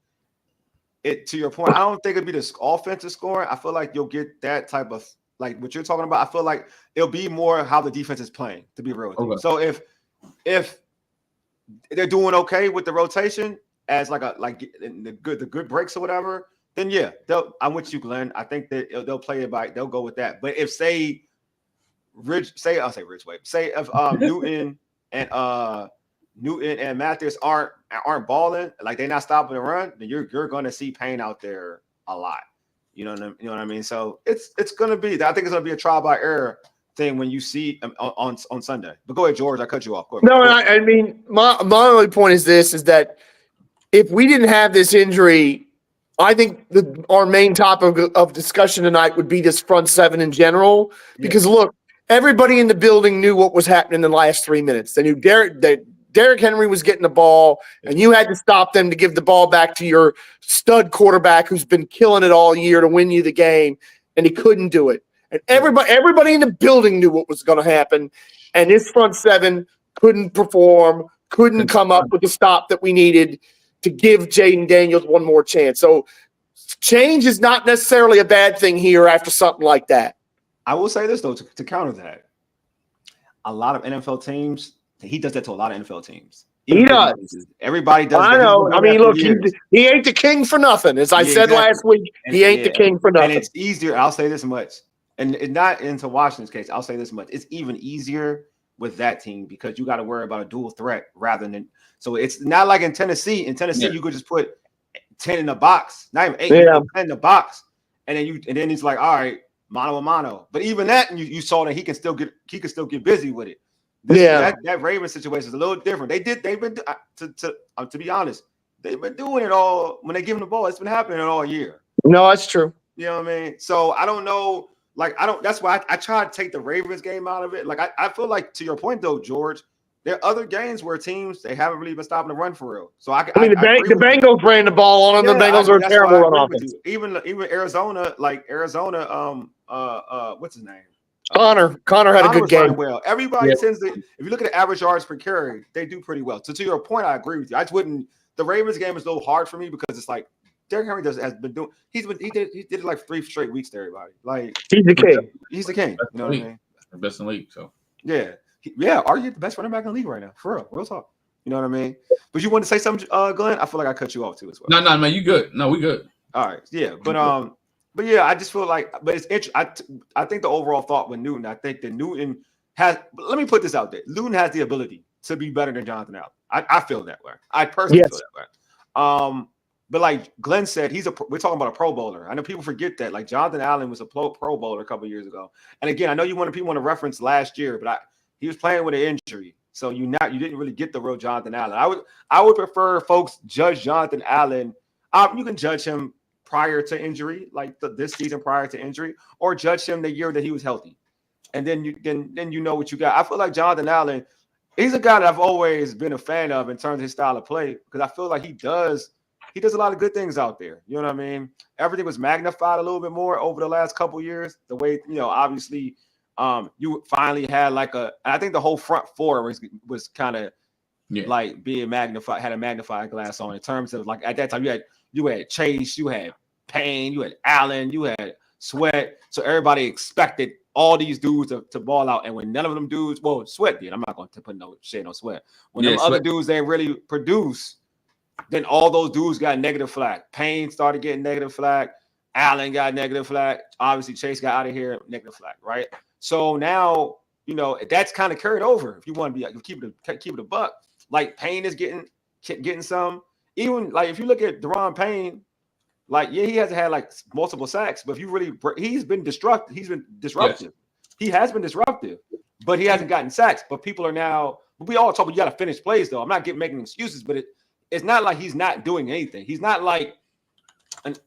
it, to your point, I don't think it'd be the offensive scoring. I feel like you'll get that type of like what you're talking about. I feel like it'll be more how the defense is playing, to be real with you. So if they're doing okay with the rotation as like the good breaks or whatever, then yeah, I'm with you, Glenn. I think that they'll play it by, they'll go with that. But if say Ridgeway, say if Newton and Mathis aren't balling, like they're not stopping the run, then you're going to see Payne out there a lot. You know what I mean? So it's going to be, I think it's going to be a trial by error thing when you see on Sunday. But go ahead, George. I cut you off. Go ahead. No, I mean my only point is this: is that if we didn't have this injury, I think our main topic of discussion tonight would be this front seven in general. Because look, everybody in the building knew what was happening in the last 3 minutes. They knew Derrick Henry was getting the ball, and you had to stop them to give the ball back to your stud quarterback who's been killing it all year to win you the game, and he couldn't do it. And everybody in the building knew what was going to happen, and this front seven couldn't perform, couldn't come up with the stop that we needed to give Jaden Daniels one more chance. So change is not necessarily a bad thing here after something like that. I will say this, though, to counter that. A lot of NFL teams, he does that to a lot of NFL teams. He does. Everybody does. I know. I mean, look, he ain't the king for nothing. As I said last week, he ain't the king for nothing. And it's easier. I'll say this much. And not into Washington's case, I'll say this much. It's even easier with that team because you got to worry about a dual threat rather than. So it's not like in Tennessee. In Tennessee, you could just put 10 in the box, not even 8, you put 10 in the box, and then he's like, all right, mano a mano. But even that, you saw that he can still get busy with it. That Ravens situation is a little different. They've been to be honest, they've been doing it all when they give him the ball. It's been happening all year. No, that's true. You know what I mean? So I don't know. Like that's why I try to take the Ravens game out of it. Like I feel like, to your point though, George, there are other games where teams they haven't really been stopping the run for real. So I mean the Bengals ran the ball on them. The Bengals are a terrible run offense. Even Arizona, what's his name? Connor had a good game. Well, everybody tends to. If you look at the average yards per carry, they do pretty well. So to your point, I agree with you. I just wouldn't. The Ravens game is a little hard for me because it's like Derrick Henry has been doing. He did it like 3 straight weeks to everybody. Like he's the king. He's the king. You know what I mean? The best in the league. So are you the best running back in the league right now? For real talk. You know what I mean? But you wanted to say something, Glenn? I feel like I cut you off too as well. No, man, you good. No, we good. All right, yeah, but yeah, I just feel like, but it's interesting. I think the overall thought with Newton, I think that Newton has. Let me put this out there: Newton has the ability to be better than Jonathan Allen. I feel that way. I personally feel that way. But like Glenn said, we're talking about a Pro Bowler. I know people forget that. Like Jonathan Allen was a Pro Bowler a couple of years ago. And again, I know people want to reference last year, but he was playing with an injury, so you didn't really get the real Jonathan Allen. I would prefer folks judge Jonathan Allen. You can judge him prior to injury, like this season prior to injury, or judge him the year that he was healthy, and then you know what you got. I feel like Jonathan Allen, he's a guy that I've always been a fan of in terms of his style of play because I feel like he does a lot of good things out there. You know what I mean? Everything was magnified a little bit more over the last couple of years. The way, obviously, you finally had I think the whole front four was kind of like being magnified, had a magnifying glass on in terms of like at that time you had Chase, you had Payne, you had Allen, you had Sweat. So everybody expected all these dudes to ball out. And when none of them dudes, well, Sweat did. I'm not going to put no shade on Sweat. When them other dudes they really produce, then all those dudes got negative flag. Payne started getting negative flag. Allen got negative flag. Obviously, Chase got out of here, negative flag, right? So now, that's kind of carried over. If you want to be keep it a buck, like Payne is getting some. Even like if you look at Deron Payne, like he hasn't had like multiple sacks, but if you he's been destructive. He's been disruptive. Yes. He has been disruptive, but he hasn't gotten sacks. But people are now. We all talk about you got to finish plays though. I'm not making excuses, but it's not like he's not doing anything. He's not like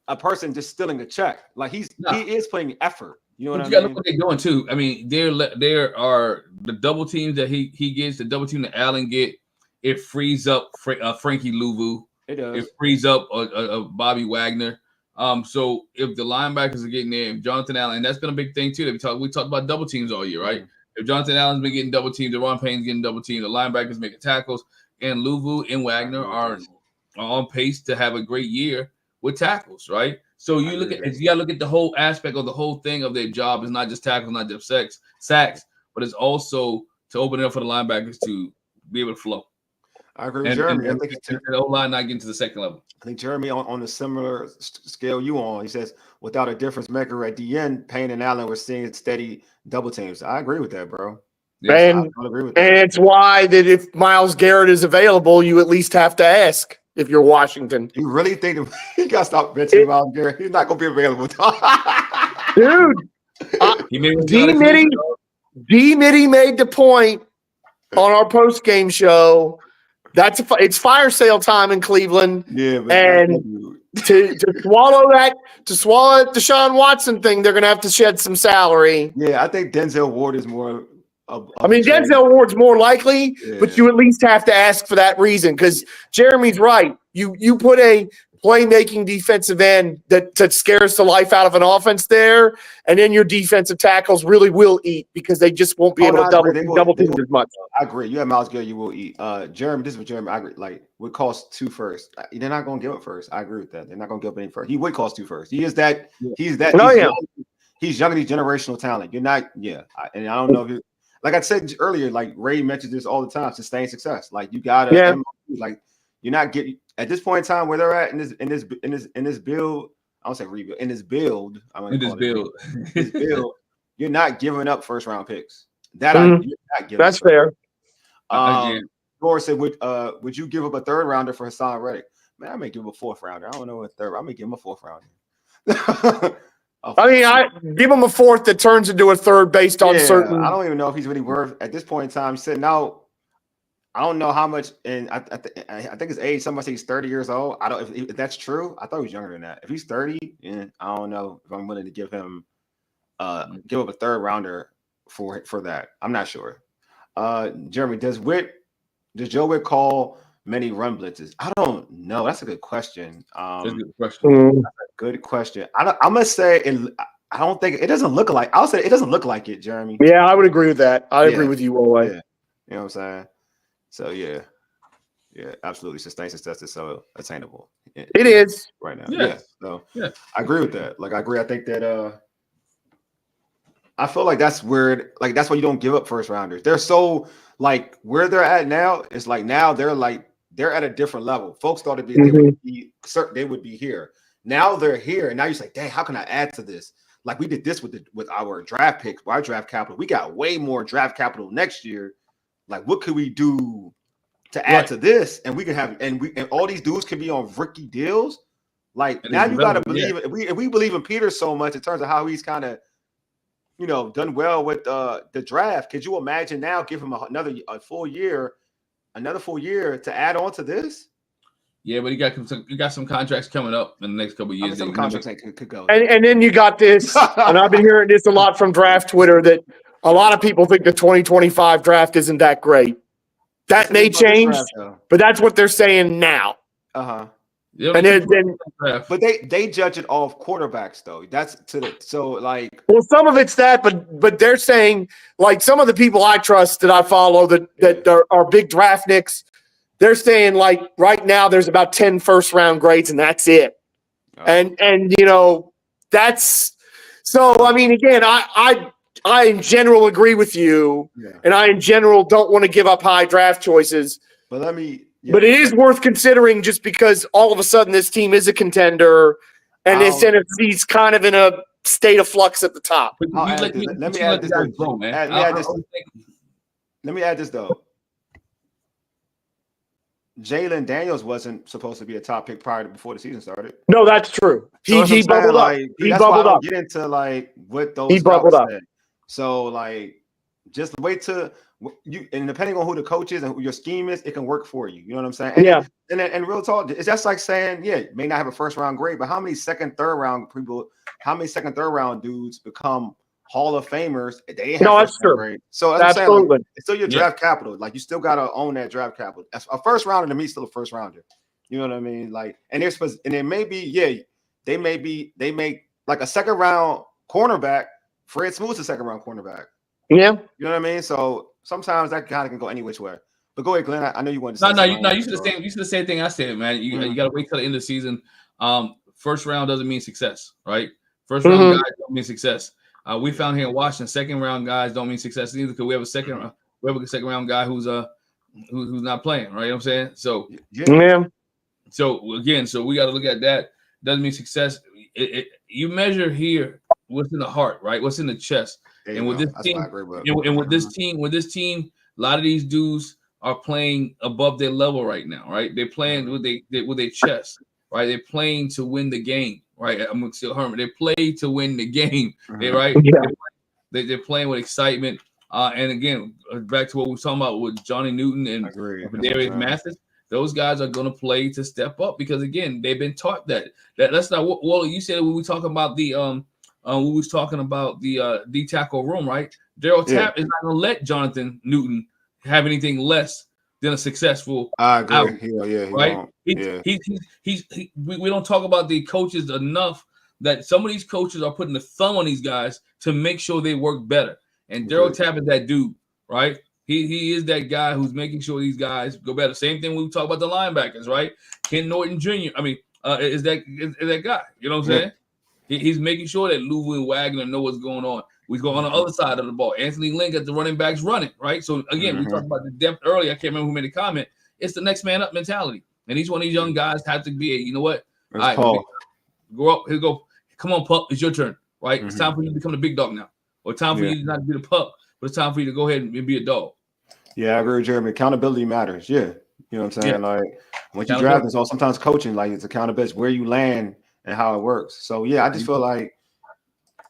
a person just stealing a check. Like he is putting effort. You know what I mean? You got to look what they're doing too. I mean, there are the double teams that he gets, the double team that Allen get. It frees up Frankie Louvu. It does. It frees up Bobby Wagner. So if the linebackers are getting there, if Jonathan Allen, and that's been a big thing too. We talked about double teams all year, right? If Jonathan Allen's been getting double teamed, Deron Payne's getting double teamed, the linebackers making tackles, and Luvu and Wagner are on pace to have a great year with tackles, right? So you gotta look at the whole aspect of the whole thing of their job. It's not just tackles, not just sacks, but it's also to open it up for the linebackers to be able to flow. I agree with Jeremy. I think the O-line not getting to the second level. I think Jeremy on a similar scale you on. He says without a difference maker at the end, Payne and Allen were seeing steady double teams. I agree with that, bro. Yes, and it's why that if Myles Garrett is available, you at least have to ask if you're Washington. You really think that he got to stop mentioning Myles Garrett? He's not going to be available. Dude, D-Mitty made the point on our post-game show. It's fire sale time in Cleveland. Yeah, and to swallow Deshaun Watson thing, they're going to have to shed some salary. Yeah, I think Denzel Ward is more. Denzel Ward's more likely, but you at least have to ask for that reason because Jeremy's right. You put a playmaking defensive end that scares the life out of an offense there, and then your defensive tackles really will eat because they just won't be able to double team as much. I agree. You have Myles Garrett, you will eat. Jeremy, this is what Jeremy. I agree. Like would cost 2 first. They're not going to give up first. I agree with that. They're not going to give up any first. He would cost 2 first. He is that. He's that. He's young and he's generational talent. You're not. Yeah, and I don't know if you. Like I said earlier, like Ray mentions this all the time. Sustained success. Like you gotta. Like you're not getting at this point in time where they're at in this build. I don't say rebuild in this build. This build. You're not giving up first round picks. You're not giving. That's fair. Gore said, would you give up a third rounder for Hassan Reddick? Man, I may give him a fourth rounder. I don't know what third. I may give him a fourth rounder. I give him a fourth that turns into a third based on certain. I don't even know if he's really worth at this point in time. He said, "Now, I don't know how much." And I think his age. Somebody say he's 30 years old. I don't. If that's true, I thought he was younger than that. If he's 30, I don't know if I'm willing to give him give up a third rounder for that. I'm not sure. Jeremy, does Joe Witt call many run blitzes? I don't know. That's a good question. That's a good question. Good question. I'm gonna say I don't think it doesn't look like. I'll say it doesn't look like it, Jeremy. Yeah, I would agree with that. I agree with you, Wole. Yeah. You know what I'm saying? So yeah, absolutely. Sustained success is so attainable. It is right now. Yeah. So I agree with that. Like I agree. I think that I feel like that's where that's why you don't give up first rounders. They're so like where they're at now. It's like now they're at a different level. Folks thought they would be here. Now they're here, and now you're like, dang, how can I add to this? Like we did this with our draft picks, our draft capital. We got way more draft capital next year. Like, what could we do to add to this? And we can have, and all these dudes can be on rookie deals. Like and now you got to believe it. If we believe in Peter so much in terms of how he's kind of, done well with the draft. Could you imagine now give him another full year to add on to this? Yeah, but you got some contracts coming up in the next couple of years. Some contracts could go. And then you got this, and I've been hearing this a lot from draft Twitter that a lot of people think the 2025 draft isn't that great. That may change, but that's what they're saying now. Uh-huh. And then but they judge it off quarterbacks though. That's well, some of it's that, but they're saying like some of the people I trust that I follow that are big draft nicks. They're saying like right now there's about 10 first round grades and that's it. Oh. And that's so I mean again I in general agree with you and I in general don't want to give up high draft choices. But but it is worth considering just because all of a sudden this team is a contender and this NFC's kind of in a state of flux at the top. Let me add this though. Jalen Daniels wasn't supposed to be a top pick before the season started. No, that's true. He bubbled up. He bubbled up. Get into what those he bubbled up. Said. So just wait till you, and depending on who the coach is and who your scheme is, it can work for you. You know what I'm saying? And real talk, it's just like saying, may not have a first round grade, but how many second, third round dudes become Hall of Famers? They didn't have that's true. Grade. So that's absolutely. It's still your draft capital. Like you still gotta own that draft capital. A first rounder to me is still a first rounder. You know what I mean? Like, and there may be, they make like a second round cornerback. Fred Smoot's a second round cornerback. Yeah. You know what I mean? So sometimes that kind of can go any which way. But go ahead, Glenn. I know you wanted to say No, something. you should the same thing I said, man. You got to wait till the end of the season. First round doesn't mean success, right? First round guys don't mean success. We found here in Washington, second round guys don't mean success either, because we have a second round guy who's not playing, right? You know what I'm saying? So So again, so we got to look at that. Doesn't mean success. You measure here what's in the heart, right? What's in the chest. And with this team, with this team, a lot of these dudes are playing above their level right now, right? They're playing with their chest, right? They're playing to win the game, right? I'm still Herman. They play to win the game, right? Yeah. They're playing with excitement. And again, back to what we were talking about with Johnny Newton and Darius Mathis. Those guys are going to play to step up because again, they've been taught that. That's not what Wole, you said when we talking about the D tackle room, right? Daryl Tapp is not going to let Jonathan Newton have anything less than a successful. I agree. Out, right? We don't talk about the coaches enough that some of these coaches are putting the thumb on these guys to make sure they work better. And Daryl Tapp is that dude, right? He is that guy who's making sure these guys go better. Same thing when we talk about the linebackers, right? Ken Norton Jr. Is that guy. You know what I'm saying? He's making sure that Louis and Wagner know what's going on. We go on the other side of the ball. Anthony Lynn got the running backs running, right? So again, we talked about the depth earlier. I can't remember who made the comment. It's the next man up mentality. And each one of these young guys have to be, you know what? All right, go up. Here go. Come on, pup. It's your turn, right? It's time for you to become the big dog now. Or time for you not to be the pup, but it's time for you to go ahead and be a dog. Yeah, I agree with Jeremy. Accountability matters. Yeah. You know what I'm saying? Yeah. Like when you draft this, or sometimes coaching, like it's accountability, where you land and how it works. So yeah, I just feel like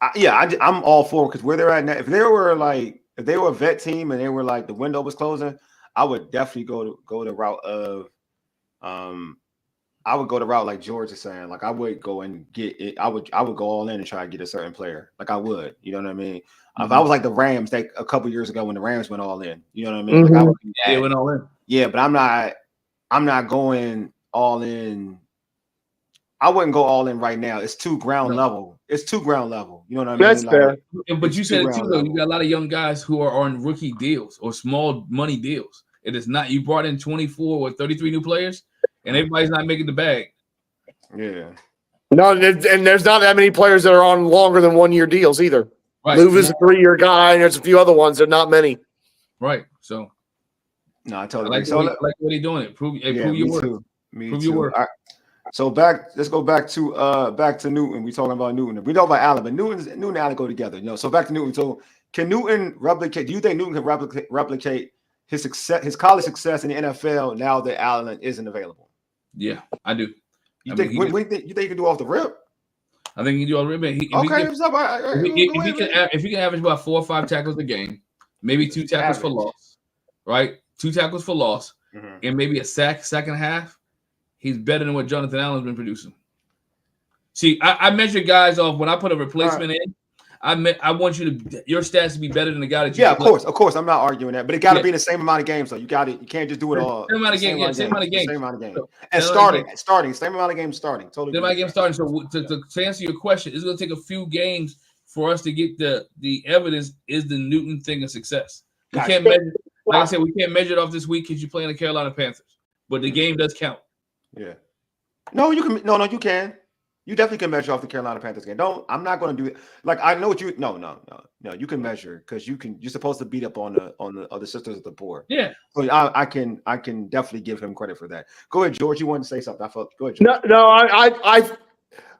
I'm all for it because where they're at now, if they were a vet team and they were like the window was closing, I would definitely go the route of I would go the route like George is saying. Like I would go and get it. I would go all in and try to get a certain player. Like I would, you know what I mean? If I was like the Rams, like a couple years ago when the Rams went all in, you know what I mean? Like I would they went all in. Yeah, but I'm not going all in. I wouldn't go all in right now. It's too ground level. It's too ground level. You know what I mean? That's fair. But you said it too, though. You got a lot of young guys who are on rookie deals or small money deals. It is not. You brought in 24 or 33 new players, and everybody's not making the bag. Yeah. No, and there's not that many players that are on longer than 1 year deals either. Right. Move is a 3-year guy, and there's a few other ones. There's not many. Right. So. No, I totally like what he's doing. Prove your worth. Prove your worth. Right. So let's go back to Newton. We're talking about Newton. We know about Allen, but Newton and Allen go together. You know, so back to Newton. So can Newton replicate? Do you think Newton can replicate his success, his college success in the NFL now that Allen isn't available? Yeah, I do. You think he can do off the rip? I think he can do off the rip. If he can average about 4 or 5 tackles a game, maybe 2 tackles for loss, right? 2 tackles for loss, and maybe a sack and a half. He's better than what Jonathan Allen's been producing. See, I measure guys off when I put a replacement in. I want your stats to be better than the guy that you. Yeah, of course. I'm not arguing that, but it got to be in the same amount of games. So you can't just do it all. Same amount of games. Same amount of games. And starting, same amount of games starting. Totally. Same amount of games starting. So to answer your question, it's going to take a few games for us to get the evidence. Is the Newton thing a success? We can't measure. Like I said, we can't measure it off this week because you're playing the Carolina Panthers, but the game does count. Yeah. No, you can. No, you can. You definitely can measure off the Carolina Panthers game. I'm not going to do it. Like I know what you. No. You can measure because you're supposed to beat up on the other sisters of the poor. Yeah. So I can definitely give him credit for that. Go ahead, George. You wanted to say something? Go ahead, George. No.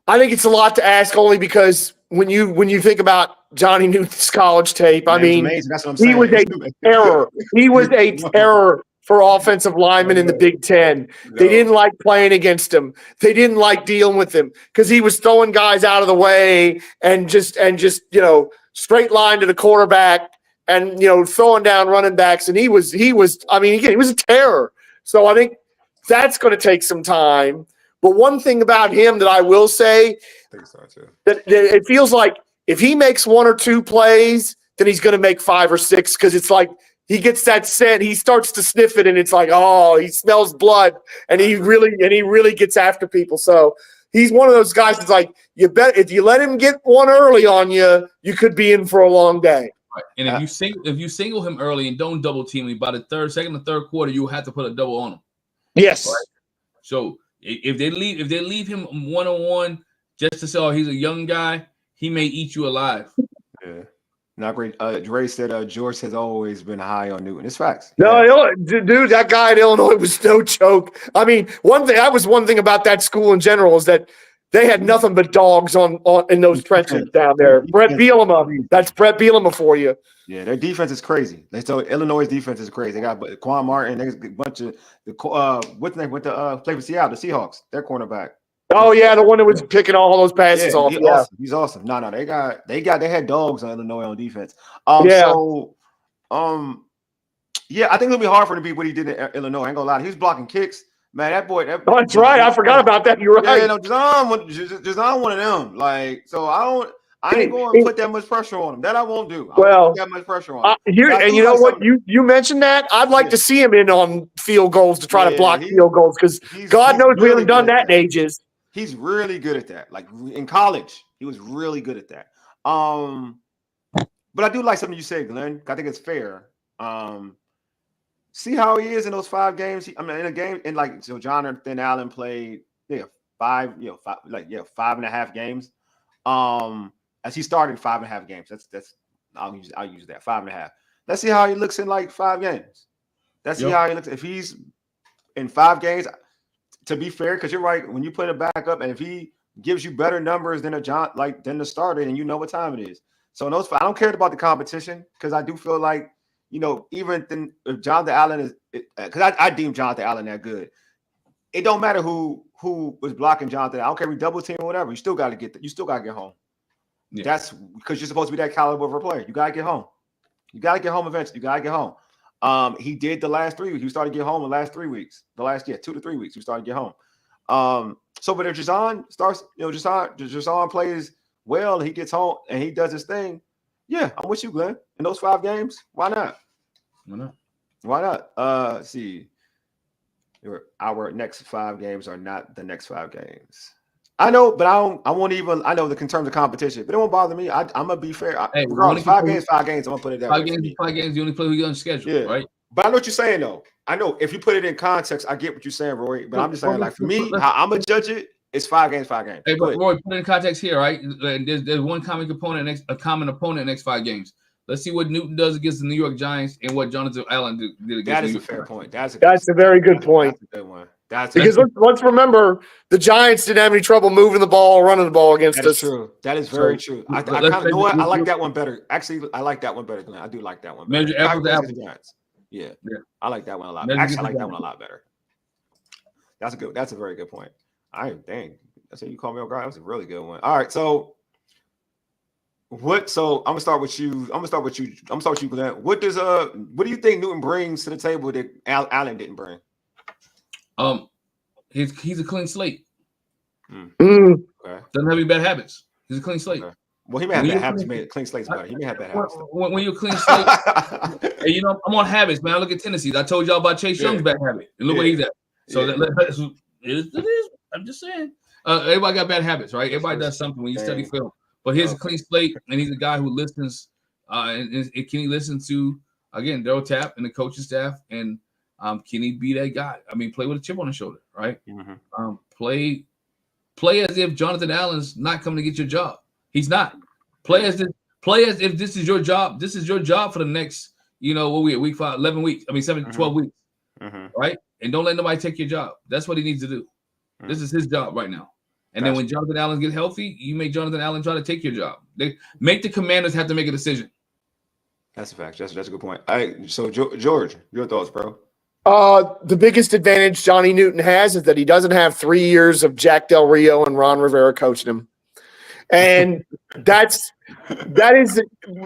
I think it's a lot to ask only because when you think about Johnny Newton's college tape, I mean, that's what I'm saying. He was a terror. He was a terror for offensive linemen in the Big Ten. They didn't like playing against him. They didn't like dealing with him because he was throwing guys out of the way and just straight line to the quarterback and throwing down running backs. And he was a terror. So I think that's going to take some time. But one thing about him that I will say, that it feels like if he makes 1 or 2 plays, then he's going to make 5 or 6 because it's like he gets that scent. He starts to sniff it, and it's like, oh, he smells blood, and he really gets after people. So he's one of those guys that's like, you bet if you let him get one early on you, you could be in for a long day. Right. And if you single him early and don't double team him, by the second or third quarter, you'll have to put a double on him. Yes. Right? So if they leave him 1-on-1 just to say, oh, he's a young guy, he may eat you alive. Yeah. Not great. Dre said George has always been high on Newton. It's facts. No, dude, that guy at Illinois was no joke. I mean, one thing about that school in general is that they had nothing but dogs on in those trenches down there. Brett Bielema, that's Brett Bielema for you. Yeah, their defense is crazy. Illinois' defense is crazy. They got Quan Martin. There's a bunch of what's the name? Went to play for Seattle, the Seahawks. Their cornerback. Oh yeah, the one that was picking all those passes off. Awesome. He's awesome. No, they had dogs on Illinois on defense. I think it'll be hard for him to beat what he did in Illinois. I ain't gonna lie. He was blocking kicks. Man, that boy. That's right. I forgot about that. You're right. Yeah, no, Jer'Zhan one of them. Like, so I ain't going to put that much pressure on him. That I won't do. I won't put that much pressure on him. You know what? You mentioned that. I'd like to see him in on field goals to try to block field goals because God knows we haven't done that in ages. He's really good at that. Like in college, he was really good at that. But I do like something you said, Glenn. I think it's fair. See how he is in those 5 games. In a game, so Jonathan Allen played 5.5 games. As he started 5.5 games. That's I'll use that 5.5. Let's see how he looks in like 5 games. Let's see how he looks if he's in 5 games. To be fair, because you're right, when you put it back up, and if he gives you better numbers than than the starter, then you know what time it is. So in those 5, I don't care about the competition because I do feel like even then, if Jonathan Allen is, because I deem Jonathan Allen that good, it don't matter who was blocking Jonathan. I don't care if we double team or whatever. You still got to get home. Yeah. That's because you're supposed to be that caliber of a player. You got to get home. You got to get home eventually. You got to get home. He did the last 3 weeks. He started to get home the last 3 weeks. 2 to 3 weeks. He started to get home. But if Jer'Zhan starts, Jer'Zhan plays well and he gets home and he does his thing. Yeah, I'm with you, Glenn. In those 5 games, why not? Why not? Let's see. Our next 5 games are not the next 5 games. I know, but I won't even. I know in terms of competition, but it won't bother me. I'm gonna be fair. Regardless, 5 games. I'm gonna put it that way. 5 games. You only play who you on schedule, right? But I know what you're saying, though. I know if you put it in context, I get what you're saying, Roy. But I'm just saying, like for me, how I'm gonna judge it, it's 5 games. Hey, but Roy, put it in context here, right? There's one common opponent next 5 games. Let's see what Newton does against the New York Giants and what Jonathan Allen did against. That is a fair point. That's a very good point. That's a good one. Because let's remember the Giants didn't have any trouble moving the ball, running the ball against us. That's true. That is very true. I like that one better. Actually, I like that one better, Glenn. I do like that one better. Measure apples to apples. Yeah. I like that one a lot. Actually, I like that one a lot better. That's a very good point. Dang. That's what you call me on guard. That was a really good one. All right, so I'm gonna start with you. Glenn. What do you think Newton brings to the table that Allen didn't bring? He's a clean slate. Okay. Doesn't have any bad habits. He's a clean slate. Okay. Well, he may have bad habits. Clean slate's better. He may have bad habits. When you're clean slate, hey, I'm on habits, man. I look at tendencies. I told y'all about Chase Young's bad habit, and look where he's at. So it is. I'm just saying. Everybody got bad habits, right? Everybody does something when you study film. But here's a clean slate, and he's a guy who listens. And can he listen to again Daryl Tapp and the coaching staff and. Can he be that guy? I mean, play with a chip on his shoulder, right? Mm-hmm. Play as if Jonathan Allen's not coming to get your job. He's not. Play as if this is your job. This is your job for the next, what we at week 5, 11 weeks. I mean, 7, 12 weeks, right? And don't let nobody take your job. That's what he needs to do. This is his job right now. And then when Jonathan Allen gets healthy, you make Jonathan Allen try to take your job. They make the Commanders have to make a decision. That's a fact. That's a good point. So George, your thoughts, bro? The biggest advantage Johnny Newton has is that he doesn't have 3 years of Jack Del Rio and Ron Rivera coaching him. And that is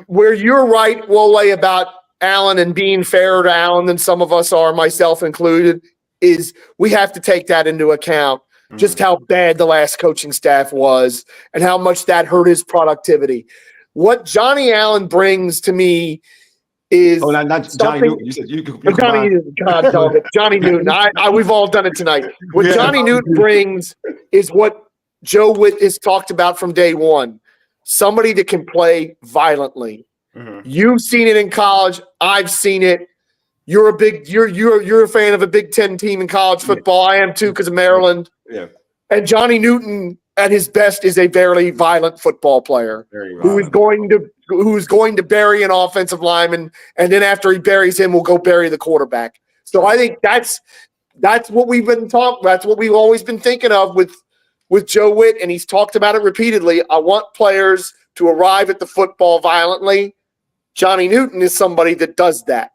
where you're right, Wole, about Allen and being fairer to Allen than some of us are, myself included, is we have to take that into account, just how bad the last coaching staff was and how much that hurt his productivity. What Johnny Allen brings to me is not Johnny Newton. You said Johnny Newton. God dog it. Johnny Newton. We've all done it tonight. What Johnny Newton brings is what Joe Witt has talked about from day one. Somebody that can play violently. Mhm. You've seen it in college. I've seen it. You're a fan of a Big Ten team in college football. I am too because of Maryland. Yeah, And Johnny Newton at his best is a very violent football player very who is going to bury an offensive lineman, and then after he buries him, will go bury the quarterback. So I think that's what we've been talking. That's what we've always been thinking of with Joe Witt, and he's talked about it repeatedly. I want players to arrive at the football violently. Johnny Newton is somebody that does that.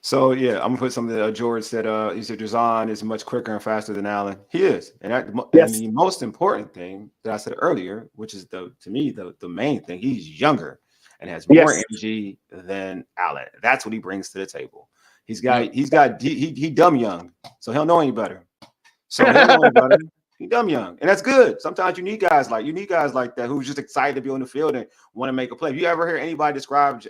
So yeah, I'm gonna put something that George said. He said Jer'Zhan is much quicker and faster than Allen. He is, and the most important thing that I said earlier, which is to me the main thing, he's younger and has more energy than Allen. That's what he brings to the table. He dumb young, so he'll know any better. So he'll know any better. He dumb young, and that's good. Sometimes you need guys like that who's just excited to be on the field and want to make a play. Have you ever hear anybody describe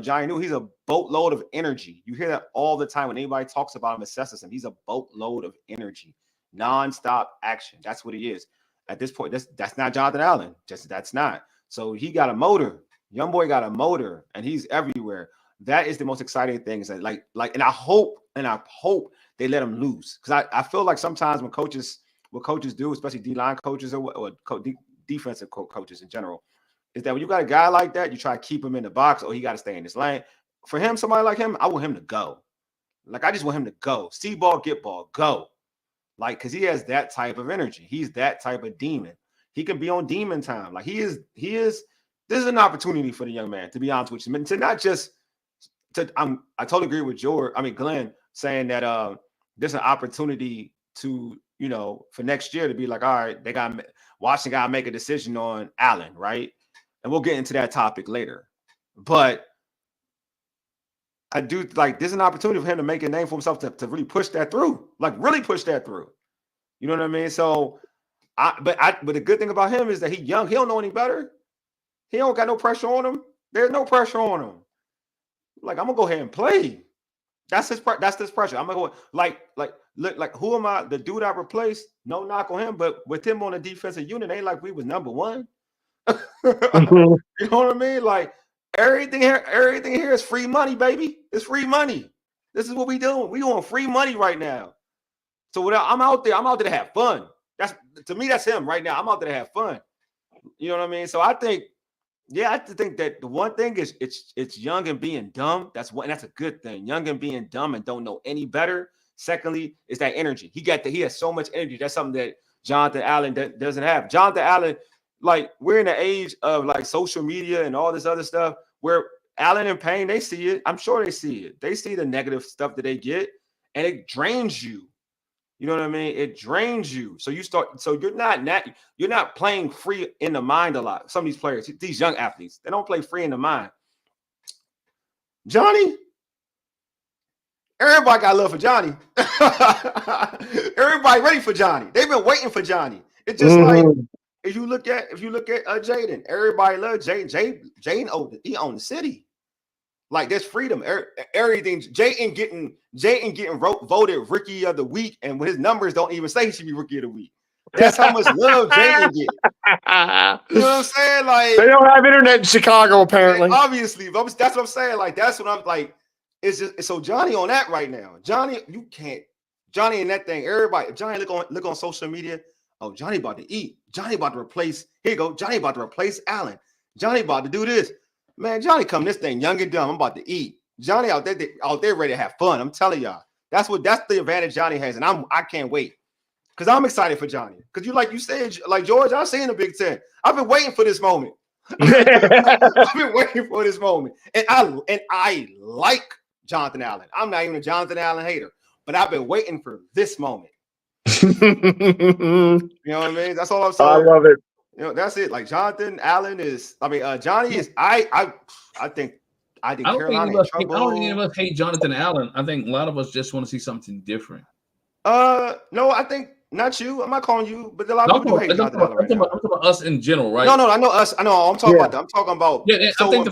Johnny Newton? He's a boatload of energy. You hear that all the time when anybody talks about him, assesses him. He's a boatload of energy, nonstop action. That's what he is. At this point, that's not Jonathan Allen. That's not. So he got a motor. Young boy got a motor, and he's everywhere. That is the most exciting thing. Is that and I hope they let him lose, because I feel like sometimes what coaches do, especially D-line coaches or defensive coaches in general, is that when you got a guy like that, you try to keep him in the box, or he got to stay in his lane. For him, somebody like him, I want him to go. Like, I just want him to go. See ball, get ball, go. Like, because he has that type of energy. He's that type of demon. He can be on demon time. Like, he is. This is an opportunity for the young man, to be honest with you. To not just I totally agree with Glenn saying that there's an opportunity to, for next year to be like, all right, Washington got to make a decision on Allen, right? And we'll get into that topic later. But I do there's an opportunity for him to make a name for himself to really push that through. Like, really push that through. You know what I mean? So but the good thing about him is that he's young. He don't know any better. He don't got no pressure on him. There's no pressure on him. Like, I'm gonna go ahead and play. That's his pressure. I'm gonna go look, who am I? The dude I replaced, no knock on him, but with him on the defensive unit, ain't like we was number one. You know what I mean? Like, everything here is free money, baby. It's free money. This is what we doing. We doing free money right now. So I'm out there to have fun. To me, that's him right now. I'm out there to have fun. You know what I mean? So I think that the one thing is it's young and being dumb. That's a good thing. Young and being dumb and don't know any better. Secondly, is that energy. He has so much energy. That's something that Jonathan Allen doesn't have. Jonathan Allen, like, we're in the age of like social media and all this other stuff where Allen and Payne, they see it. I'm sure they see it. They see the negative stuff that they get, and it drains you. You know what I mean? It drains you. So you're not playing free in the mind a lot. Some of these players, these young athletes, they don't play free in the mind. Johnny, everybody got love for Johnny. Everybody ready for Johnny. They've been waiting for Johnny. It's just like if you look at Jaden, everybody loves Jaden. Jaden, he owned the city. Like, there's freedom. Everything. Jaden getting voted Rookie of the Week, and his numbers don't even say he should be Rookie of the Week. That's how much love Jaden get. You know what I'm saying? Like, they don't have internet in Chicago, apparently. Obviously, that's what I'm saying. Like, that's what I'm like. It's just so Johnny on that right now. Johnny, you can't. Johnny in that thing. Everybody, if Johnny look on social media. Oh, Johnny about to eat. Johnny about to replace. Here you go. Johnny about to replace Allen. Johnny about to do this. Man, Johnny come this thing young and dumb. I'm about to eat. Johnny out there ready to have fun. I'm telling y'all. That's the advantage Johnny has, and I can't wait. Because I'm excited for Johnny. Because you said, like George, I've seen the Big Ten. I've been waiting for this moment. I've been waiting for this moment. And I like Jonathan Allen. I'm not even a Jonathan Allen hater, but I've been waiting for this moment. You know what I mean? That's all I'm saying. I love it. That's it. Like, Jonathan Allen is. Johnny is. I think Carolina in trouble. I don't think any of us hate Jonathan Allen. I think a lot of us just want to see something different. No, I think not you. I'm not calling you, but a lot of people do hate Jonathan Allen. I'm talking about us in general, right? No, I know us. I know. I'm talking about that. I'm talking about. Yeah, I think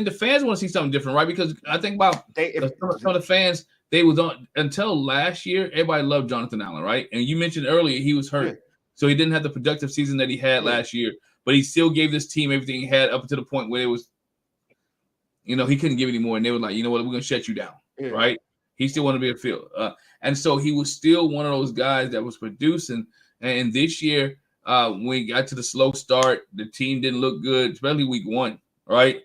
the fans want to see something different, right? Because I think about some of the fans. They was on until last year. Everybody loved Jonathan Allen, right? And you mentioned earlier he was hurt. Yeah. so he didn't have the productive season that he had last year. But he still gave this team everything he had up to the point where it was, he couldn't give any more, and they were like, you know what, we're gonna shut you down, right? He still wanted to be a field, and so he was still one of those guys that was producing. And this year, when we got to the slow start, the team didn't look good, especially week 1, right?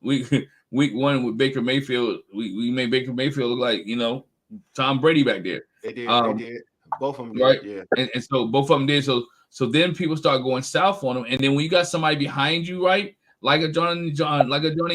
Week 1 with Baker Mayfield, we made Baker Mayfield look like Tom Brady back there. They did. They did. Both of them did. Right? Yeah. And so both of them did. So then people start going south on them, and then when you got somebody behind you, right, like a Johnny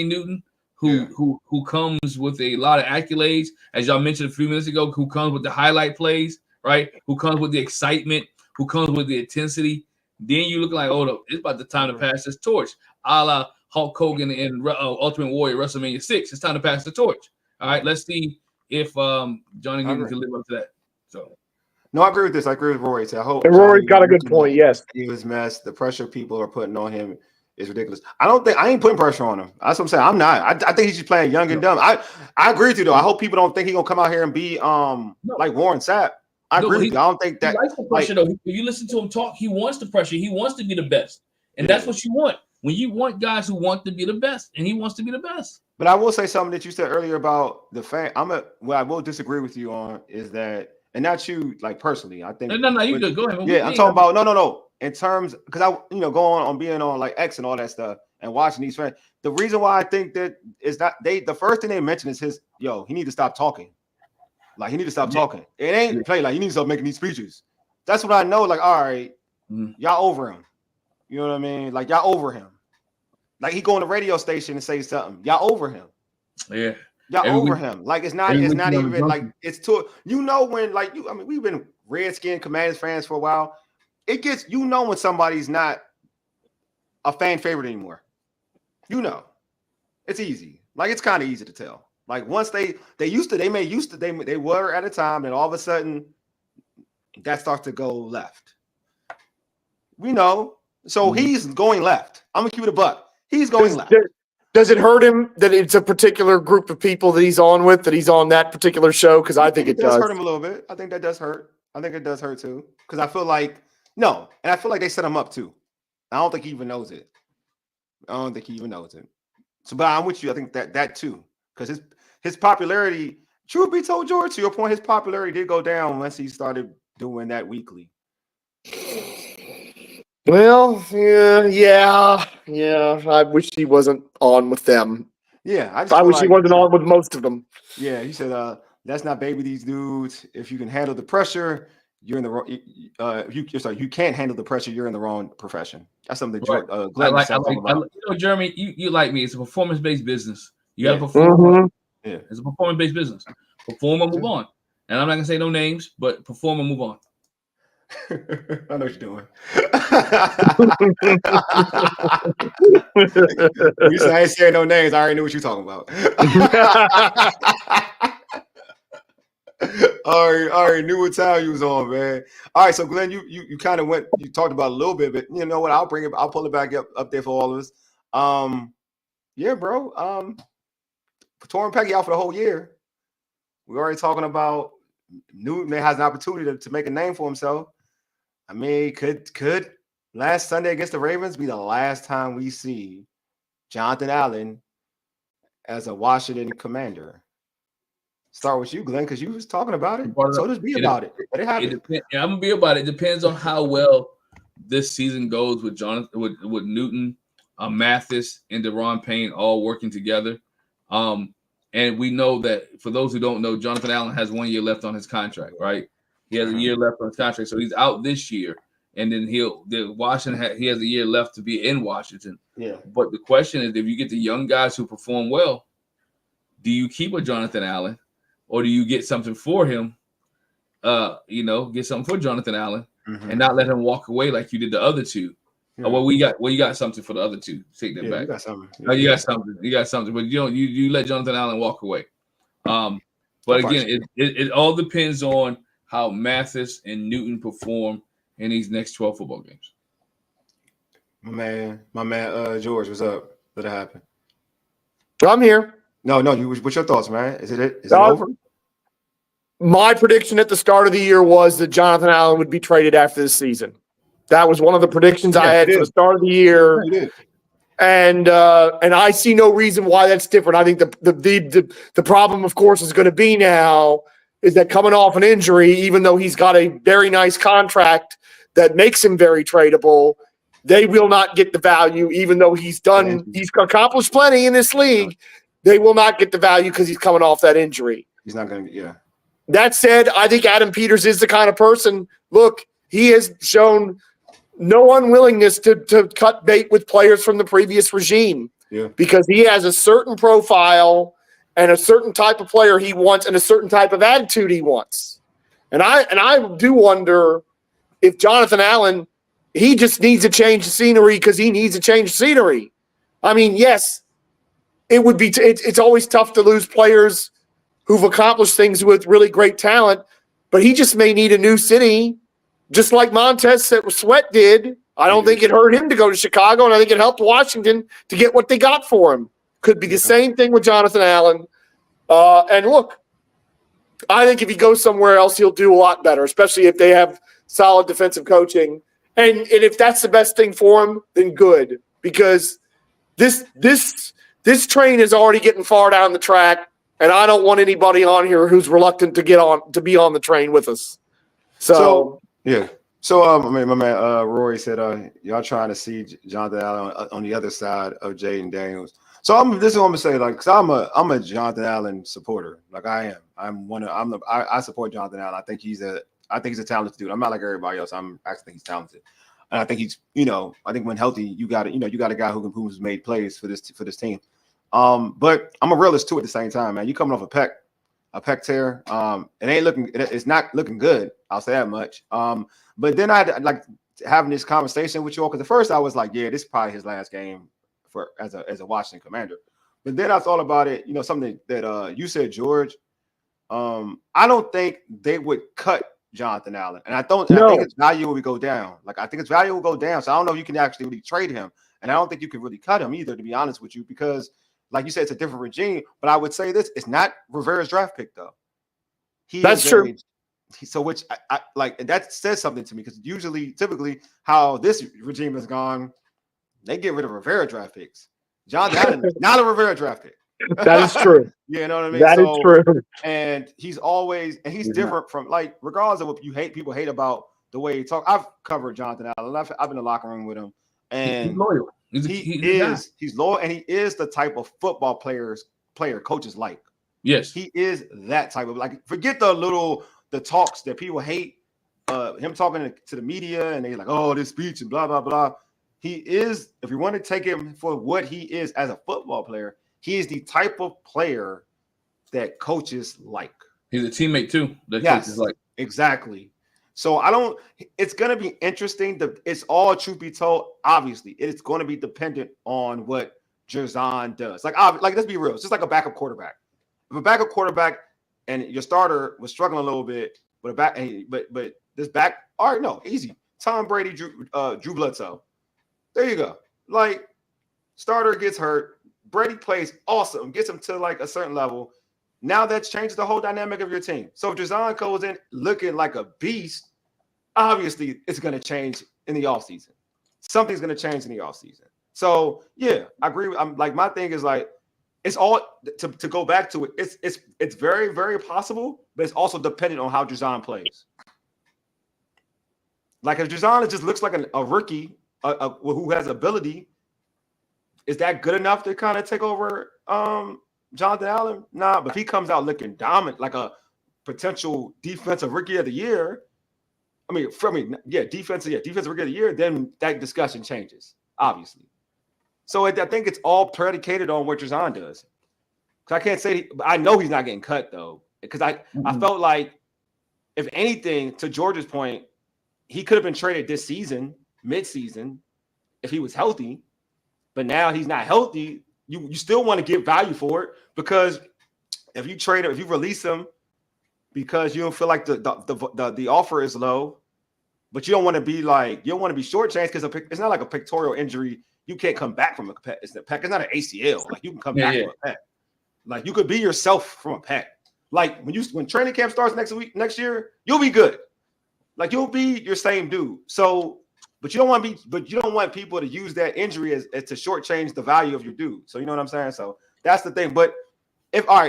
Newton, who comes with a lot of accolades, as y'all mentioned a few minutes ago, who comes with the highlight plays, right? Who comes with the excitement, who comes with the intensity. Then you look like, it's about the time to pass this torch, a la Hulk Hogan and Ultimate Warrior WrestleMania 6. It's time to pass the torch. All right, let's see if Johnny Newton can live up to that. So. No, I agree with this. I agree with Rory. I hope Rory's got a good point. Yes, he was messed. The pressure people are putting on him is ridiculous. I ain't putting pressure on him. That's what I'm saying. I'm not. I think he's just playing young and dumb. I agree with you though. I hope people don't think he's gonna come out here and be like Warren Sapp. I agree with you. I don't think that. He likes the pressure though. If you listen to him talk, he wants the pressure. He wants to be the best, and that's what you want. When you want guys who want to be the best, and he wants to be the best. But I will say something that you said earlier about the fan. What I will disagree with you on is that. And not you, like personally. I think no, you good. Go ahead. Yeah, I'm talking about no. In terms, because I, going on being on like X and all that stuff and watching these fans. The reason why I think that is not the first thing they mention is he need to stop talking. Like he need to stop talking. It ain't play like he needs to stop making these speeches. That's what I know. Like, all right, y'all over him. You know what I mean? Like y'all over him. Like he go on the radio station and say something. Y'all over him. Yeah. Y'all over him. Like it's not even like it's to when like you. I mean, we've been Redskins, Commanders fans for a while. It gets when somebody's not a fan favorite anymore. It's easy. Like it's kind of easy to tell. Like once they were at a time, and all of a sudden that starts to go left. We know. So he's going left. I'm gonna keep it a buck. He's going left. Does it hurt him that it's a particular group of people that he's on with, that he's on that particular show? Because I think it does hurt him a little bit. I think that does hurt. I think it does hurt too. Because I feel like I feel like they set him up too. I don't think he even knows it. So, but I'm with you. I think that too. Because his popularity, truth be told, George, to your point, his popularity did go down once he started doing that weekly. Well, yeah. I wish he wasn't on with them. Yeah, I wish he wasn't on with most of them. Yeah, he said, "Let's not baby these dudes. If you can handle the pressure, you're in the wrong. You can't handle the pressure. You're in the wrong profession." That's something that Glen was talking about. Jeremy, you like me. It's a performance-based business. You got to perform. Yeah, it's a performance-based business. Perform and move on. And I'm not gonna say no names, but perform and move on. I know what you're doing. You said I ain't saying no names. I already knew what you're talking about. All right, knew what time you was on, man. All right, so Glen, you kind of you talked about a little bit, but you know what? I'll pull it back up there for all of us. Yeah, bro. Torrin Peggy out for the whole year. We're already talking about Newton has an opportunity to make a name for himself. I mean, could last Sunday against the Ravens be the last time we see Jonathan Allen as a Washington Commander? Start with you, Glen, because you was talking about it. So just be about it. Let it happen. I'm gonna be about it. It depends on how well this season goes with Jonathan, with Newton, Mathis, and Deron Payne all working together. And we know that for those who don't know, Jonathan Allen has 1 year left on his contract, right? He has a year left on his contract, so he's out this year, and then he has a year left to be in Washington. Yeah. But the question is, if you get the young guys who perform well, do you keep a Jonathan Allen, or do you get something for him? Get something for Jonathan Allen, and not let him walk away like you did the other two. Yeah. You got something for the other two. Take that back. You got something. You got something. You got something, but you let Jonathan Allen walk away. But again, it all depends on how Mathis and Newton perform in these next 12 football games. My man, George, what's up? Let it happen. I'm here. No. What's your thoughts, man? Is it over? My prediction at the start of the year was that Jonathan Allen would be traded after this season. That was one of the predictions I had for the start of the year. Yeah, And I see no reason why that's different. I think the problem, of course, is going to be now is that coming off an injury, even though he's got a very nice contract that makes him very tradable, they will not get the value, even though he's accomplished plenty in this league. They will not get the value because he's coming off that injury. He's not going to, yeah. That said, I think Adam Peters is the kind of person, look, he has shown no unwillingness to cut bait with players from the previous regime because he has a certain profile and a certain type of player he wants and a certain type of attitude he wants. And I do wonder if Jonathan Allen, he just needs to change the scenery because he needs to change the scenery. I mean, yes, it would be it's always tough to lose players who've accomplished things with really great talent, but he just may need a new city, just like Montez Sweat did. I don't think it hurt him to go to Chicago, and I think it helped Washington to get what they got for him. Could be the same thing with Jonathan Allen. And look, I think if he goes somewhere else, he'll do a lot better, especially if they have solid defensive coaching. And if that's the best thing for him, then good, because this train is already getting far down the track, and I don't want anybody on here who's reluctant to be on the train with us. So yeah. So I mean, my man Roy said y'all trying to see Jonathan Allen on the other side of Jaden Daniels. So this is what I'm gonna say, like, cause I'm a Jonathan Allen supporter, like I am. I support Jonathan Allen. I think he's a talented dude. I'm not like everybody else. I actually think he's talented, and I think he's, I think when healthy, you got a guy who's made plays for this team. But I'm a realist too at the same time, man. You coming off a pec tear. It's not looking good. I'll say that much. But then I like having this conversation with you all, because at first I was like, yeah, this is probably his last game as a Washington Commander. But then I thought about it, something that you said, George. I don't think they would cut Jonathan Allen, and I think his value will go down. Like, I think his value will go down. So I don't know if you can actually really trade him, and I don't think you can really cut him either, to be honest with you, because, like you said, it's a different regime. But I would say this: it's not Rivera's draft pick, though. That's true. So, which I like, and that says something to me, because typically, how this regime has gone, they get rid of Rivera draft picks. John Allen is not a Rivera draft pick. That is true. You know what I mean? That is true. And he's different from, like, regardless of what people hate about the way he talks. I've covered Jonathan Allen. I've been in the locker room with him, and he's loyal. He's loyal, and he is the type of football player coaches like. Yes, he is that type of, like, forget the talks that people hate. Him talking to the media, and they're like, oh, this speech and blah blah blah. He is, if you want to take him for what he is as a football player, he is the type of player that coaches like. He's a teammate too. Coaches like. Exactly. So it's going to be interesting. It's all, truth be told, obviously, it's going to be dependent on what Jer'Zhan does. Like, let's be real. It's just like a backup quarterback. If a backup quarterback and your starter was struggling a little bit, but this back, all right, no, easy. Tom Brady, Drew Bledsoe. There you go. Like, starter gets hurt. Brady plays awesome, gets him to, like, a certain level. Now that changes the whole dynamic of your team. So if Jer'Zhan goes in looking like a beast, obviously it's going to change in the offseason. Something's going to change in the offseason. So, yeah, I agree. I'm like, my thing is, like, it's all to go back to it. It's very, very possible, but it's also dependent on how Jer'Zhan plays. Like, if Jer'Zhan just looks like a rookie who has ability, is that good enough to kind of take over Jonathan Allen? Nah, but if he comes out looking dominant, like a potential defensive rookie of the year, defensive rookie of the year, then that discussion changes, obviously. So I think it's all predicated on what Jer'Zhan does. Because I can't say I know he's not getting cut, though, because I felt like, if anything, to George's point, he could have been traded this season, mid-season, if he was healthy. But now he's not healthy. You still want to get value for it, because if you trade him, if you release him because you don't feel like the offer is low, but you don't want to be shortchanged, because it's not like a pectoral injury. You can't come back from a pec. It's not an ACL. Like, you can come back from a pec. Like, you could be yourself from a pec. Like, when training camp starts next year, you'll be good. Like, you'll be your same dude. So But you don't want people to use that injury as to shortchange the value of your dude. So you know what I'm saying? So that's the thing. But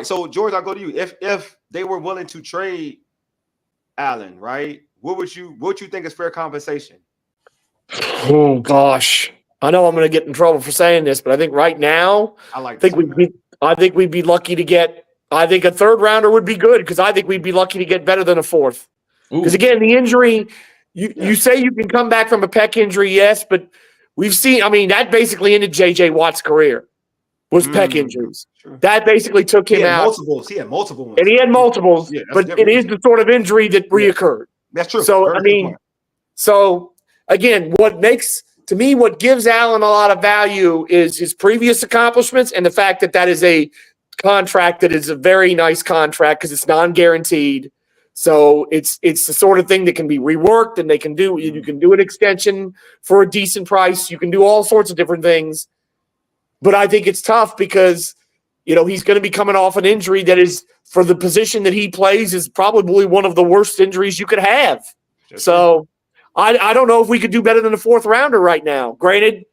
so George, I'll go to you. If they were willing to trade Allen, right? What would you think is fair compensation? Oh gosh. I know I'm going to get in trouble for saying this, but I think right now, I think we'd be lucky to get. I think a third rounder would be good because I think we'd be lucky to get better than a fourth. Because again, the injury, you say you can come back from a pec injury, yes, but we've seen. I mean, that basically ended J.J. Watt's career. Was pec injuries. Sure. That basically took him out. He had multiple ones. And he had multiples, but it is the sort of injury that reoccurred. That's true. So, again, what gives Allen a lot of value is his previous accomplishments and the fact that is a contract that is a very nice contract because it's non-guaranteed. So it's the sort of thing that can be reworked and you can do an extension for a decent price. You can do all sorts of different things. But I think it's tough because, he's going to be coming off an injury that is, for the position that he plays, is probably one of the worst injuries you could have. So I don't know if we could do better than a fourth rounder right now. Granted,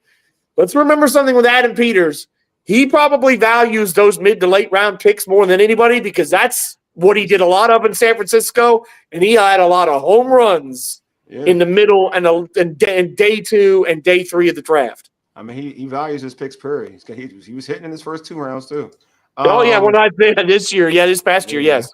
let's remember something with Adam Peters. He probably values those mid to late round picks more than anybody because that's what he did a lot of in San Francisco, and he had a lot of home runs in the middle and day 2 and day 3 of the draft. I mean, he values his picks, period. He was hitting in his first 2 rounds too. This past year, yes.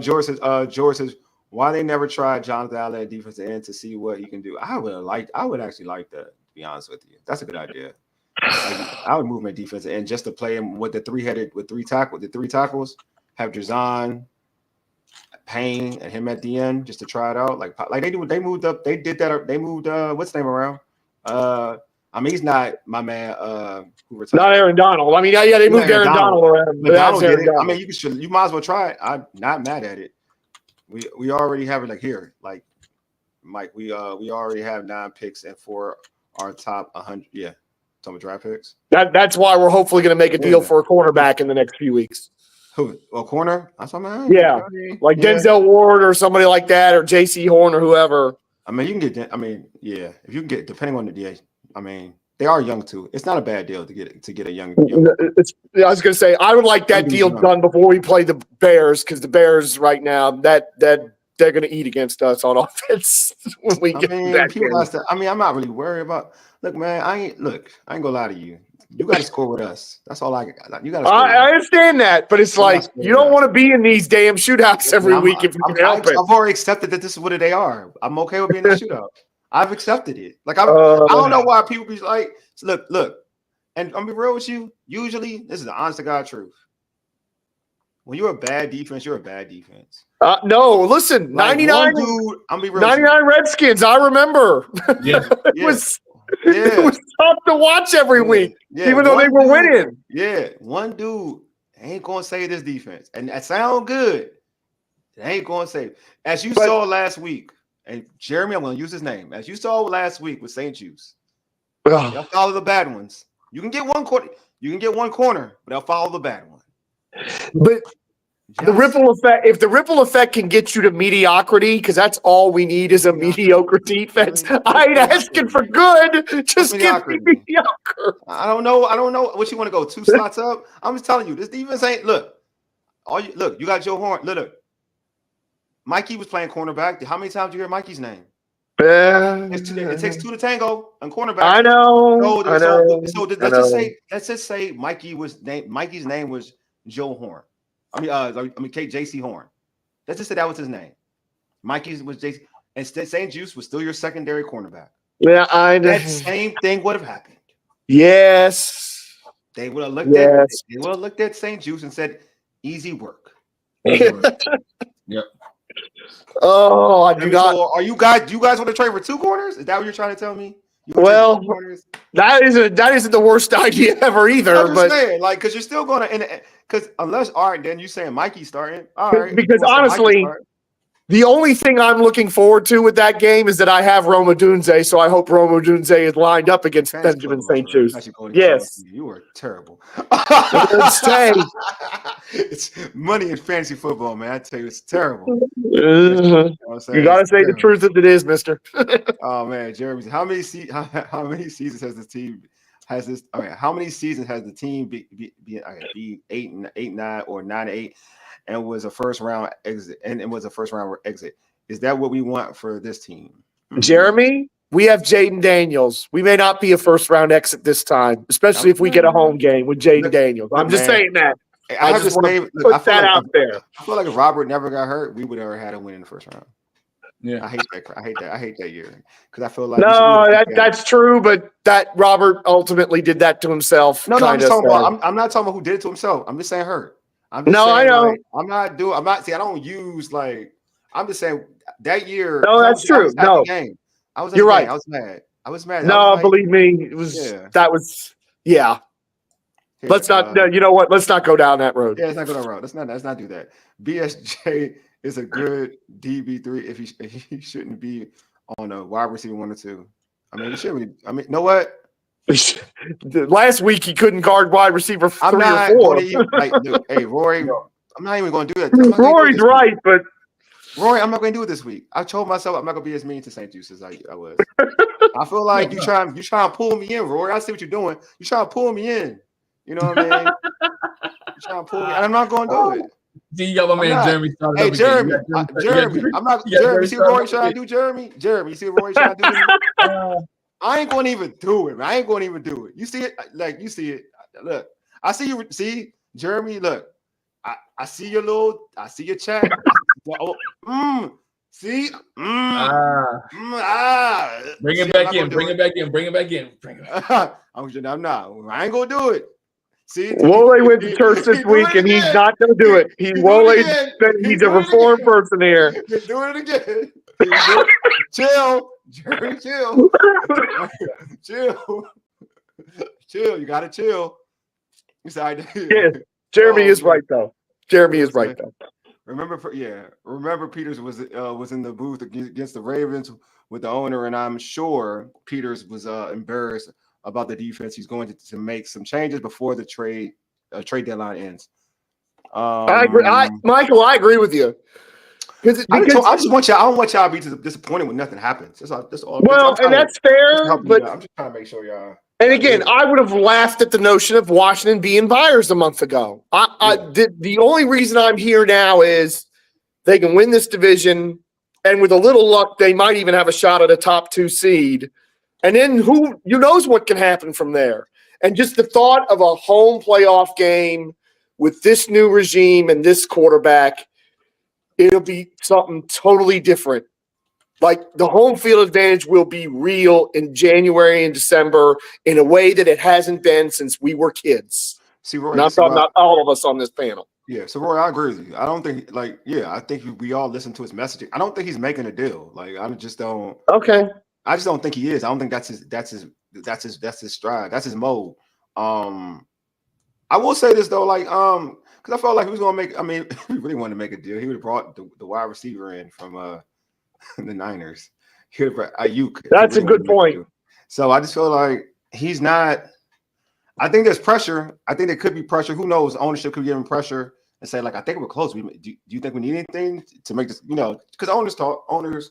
George says, why they never tried Jonathan Allen at defensive end to see what he can do? I would actually like that, to be honest with you. That's a good idea. I would move him at defensive end just to play him with the three tackles, have Jer'Zhan, Payne, and him at the end just to try it out. Like they moved up. They did that. They moved what's his name around? I mean, he's not my man. Who retired? Not Aaron Donald. I mean, they moved Aaron Donald around. Donald did it. I mean, you might as well try it. I'm not mad at it. We already have it here. Like Mike, we already have 9 picks and for our top 100. Yeah, some draft picks. That's why we're hopefully going to make a deal for a cornerback in the next few weeks. Who? A corner? That's what I'm like Denzel Ward or somebody like that, or J.C. Horn or whoever. I mean, you can get. I mean, yeah, if you can get, depending on the DA. I mean, they are young too. It's not a bad deal to get a young. I was going to say I would like that deal done before we play the Bears because the Bears right now that they're going to eat against us on offense when we get back. I'm not really worried about. Look, man, I ain't gonna lie to you. You got to score with us. That's all I got. You got to. I understand that, but it's like you don't want to be in these damn shootouts every week if you can help it. I've already accepted that this is what they are. I'm okay with being in a shootout. I've accepted it. Like I don't know why people be like, look, and I'm be real with you. Usually, this is the honest to God truth. When you're a bad defense, you're a bad defense. No, listen, like 99. Dude, I'm be real. 99 Redskins. I remember. Yeah, it was tough to watch every week, even though they were winning. Yeah, one dude ain't gonna save this defense, and that sound good. It ain't gonna save. As you saw last week. And Jeremy, I'm going to use his name. As you saw last week with St. Juice, they'll follow the bad ones. You can get one corner. But they'll follow the bad one. But the ripple effect, if the ripple effect can get you to mediocrity, because that's all we need is a mediocre defense. I ain't asking for good. Just give me mediocre. I don't know what you want to go 2 slots up. I'm just telling you, this defense ain't look. You got Joe Horn. Look. Mikey was playing cornerback. How many times do you hear Mikey's name? It takes 2 to tango on cornerback. I know. So let's just say Mikey's name was Joe Horn. J.C. Horn. Let's just say that was his name. Mikey's was J.C. And St. Juice was still your secondary cornerback. Yeah, I know. That same thing would have happened. Yes. They would have looked at St. Juice and said, "Easy work." Yep. Oh, do you guys want to trade for 2 corners? Is that what you're trying to tell me? Well, that isn't the worst idea ever either. But because you're still going to, because unless then you saying Mikey's starting. All right. Because honestly, The only thing I'm looking forward to with that game is that I have Roma Dunze, so I hope Roma Dunze is lined up against Fantasy Benjamin football, St. bro. Just. Actually going against your own Yes. team. You are terrible. Say. It's money in fantasy football, man. I tell you, it's terrible. You got to say the truth as it is, mister. Oh man, Jeremy, how many seasons has this team has this? I mean, how many seasons has the team be 8-9 or 9-8, and was a first round exit? And it was a first round exit. Is that what we want for this team? Jeremy, we have Jaden Daniels. We may not be a first round exit this time, especially if we get a home game with Jaden Daniels. I'm just saying that. I have just to want say, to put that out there. I feel like if Robert never got hurt, we would have had a win in the first round. Yeah, I hate that. I hate that year because I feel like that's true, but that Robert ultimately did that to himself. No, I'm just talking about. I'm not talking about who did it to himself. I'm just saying hurt. I'm just saying, I know. Like, I'm not. See, I don't use like. I'm just saying that year. No, that's true. No, You're right. I was mad. No, believe me, it was. Yeah. That was. Yeah. Here, let's not. You know what? Let's not go down that road. Yeah, let's not go down that road. Let's not do that. BSJ is a good DB3 if he shouldn't be on a wide receiver 1 or 2. I mean, he shouldn't be. I mean, you know what? Last week he couldn't guard wide receiver 3 or 4. Hey, Rory, I'm not even going to do that. Rory's right, but Rory, I'm not going to do it this week. I told myself I'm not going to be as mean to St. Juice as I was. I feel like you trying to pull me in, Rory. I see what you're doing. You trying to pull me in. You know what I mean? You trying to pull me, and I'm not going to do it. See, you got my man Jeremy. Hey, Jeremy. I'm not. Jeremy, see what Rory trying to do, Jeremy? Jeremy, you see what Rory trying to do? I ain't going to even do it, man. I ain't going to even do it. You see it? Like, you see it. Look, I see you. See, Jeremy, look. I see your chat. See? Bring it back in. Bring it back in. Bring it back in. I'm not. I ain't going to do it. See, Wole went to church this week, and he's not going to do it. He's a reformed person here. He's doing it again. Chill, Jerry, chill. Chill. You got to chill. Yeah, Jeremy is right though. Jeremy is right though. Remember Peters was in the booth against the Ravens with the owner, and I'm sure Peters was embarrassed about the defense. He's going to make some changes before the trade deadline ends. I agree. Michael, I agree with you. I just want y'all. I don't want y'all to be disappointed when nothing happens. That's all. Well, and that's fair. But I'm just trying to make sure y'all. And again, I would have laughed at the notion of Washington being buyers a month ago. The only reason I'm here now is they can win this division, and with a little luck, they might even have a shot at a top 2 seed. And then who knows what can happen from there. And just the thought of a home playoff game with this new regime and this quarterback, it'll be something totally different. Like the home field advantage will be real in January and December in a way that it hasn't been since we were kids. See, Roy, not all of us on this panel. Yeah, so Roy, I agree with you. I don't think I think we all listen to his messaging. I don't think he's making a deal. Like I just don't. Okay. I just don't think he is. I don't think that's his stride. That's his mode. I will say this though, like because I felt like he was gonna make. I mean, if he really wanted to make a deal, he would have brought the wide receiver in from the Niners. He would have brought Ayuk. That's a good point. So I just feel like he's not. I think there's pressure. I think there could be pressure. Who knows? Ownership could give him pressure and say, like, I think we're close. Do you think we need anything to make this? You know, because owners.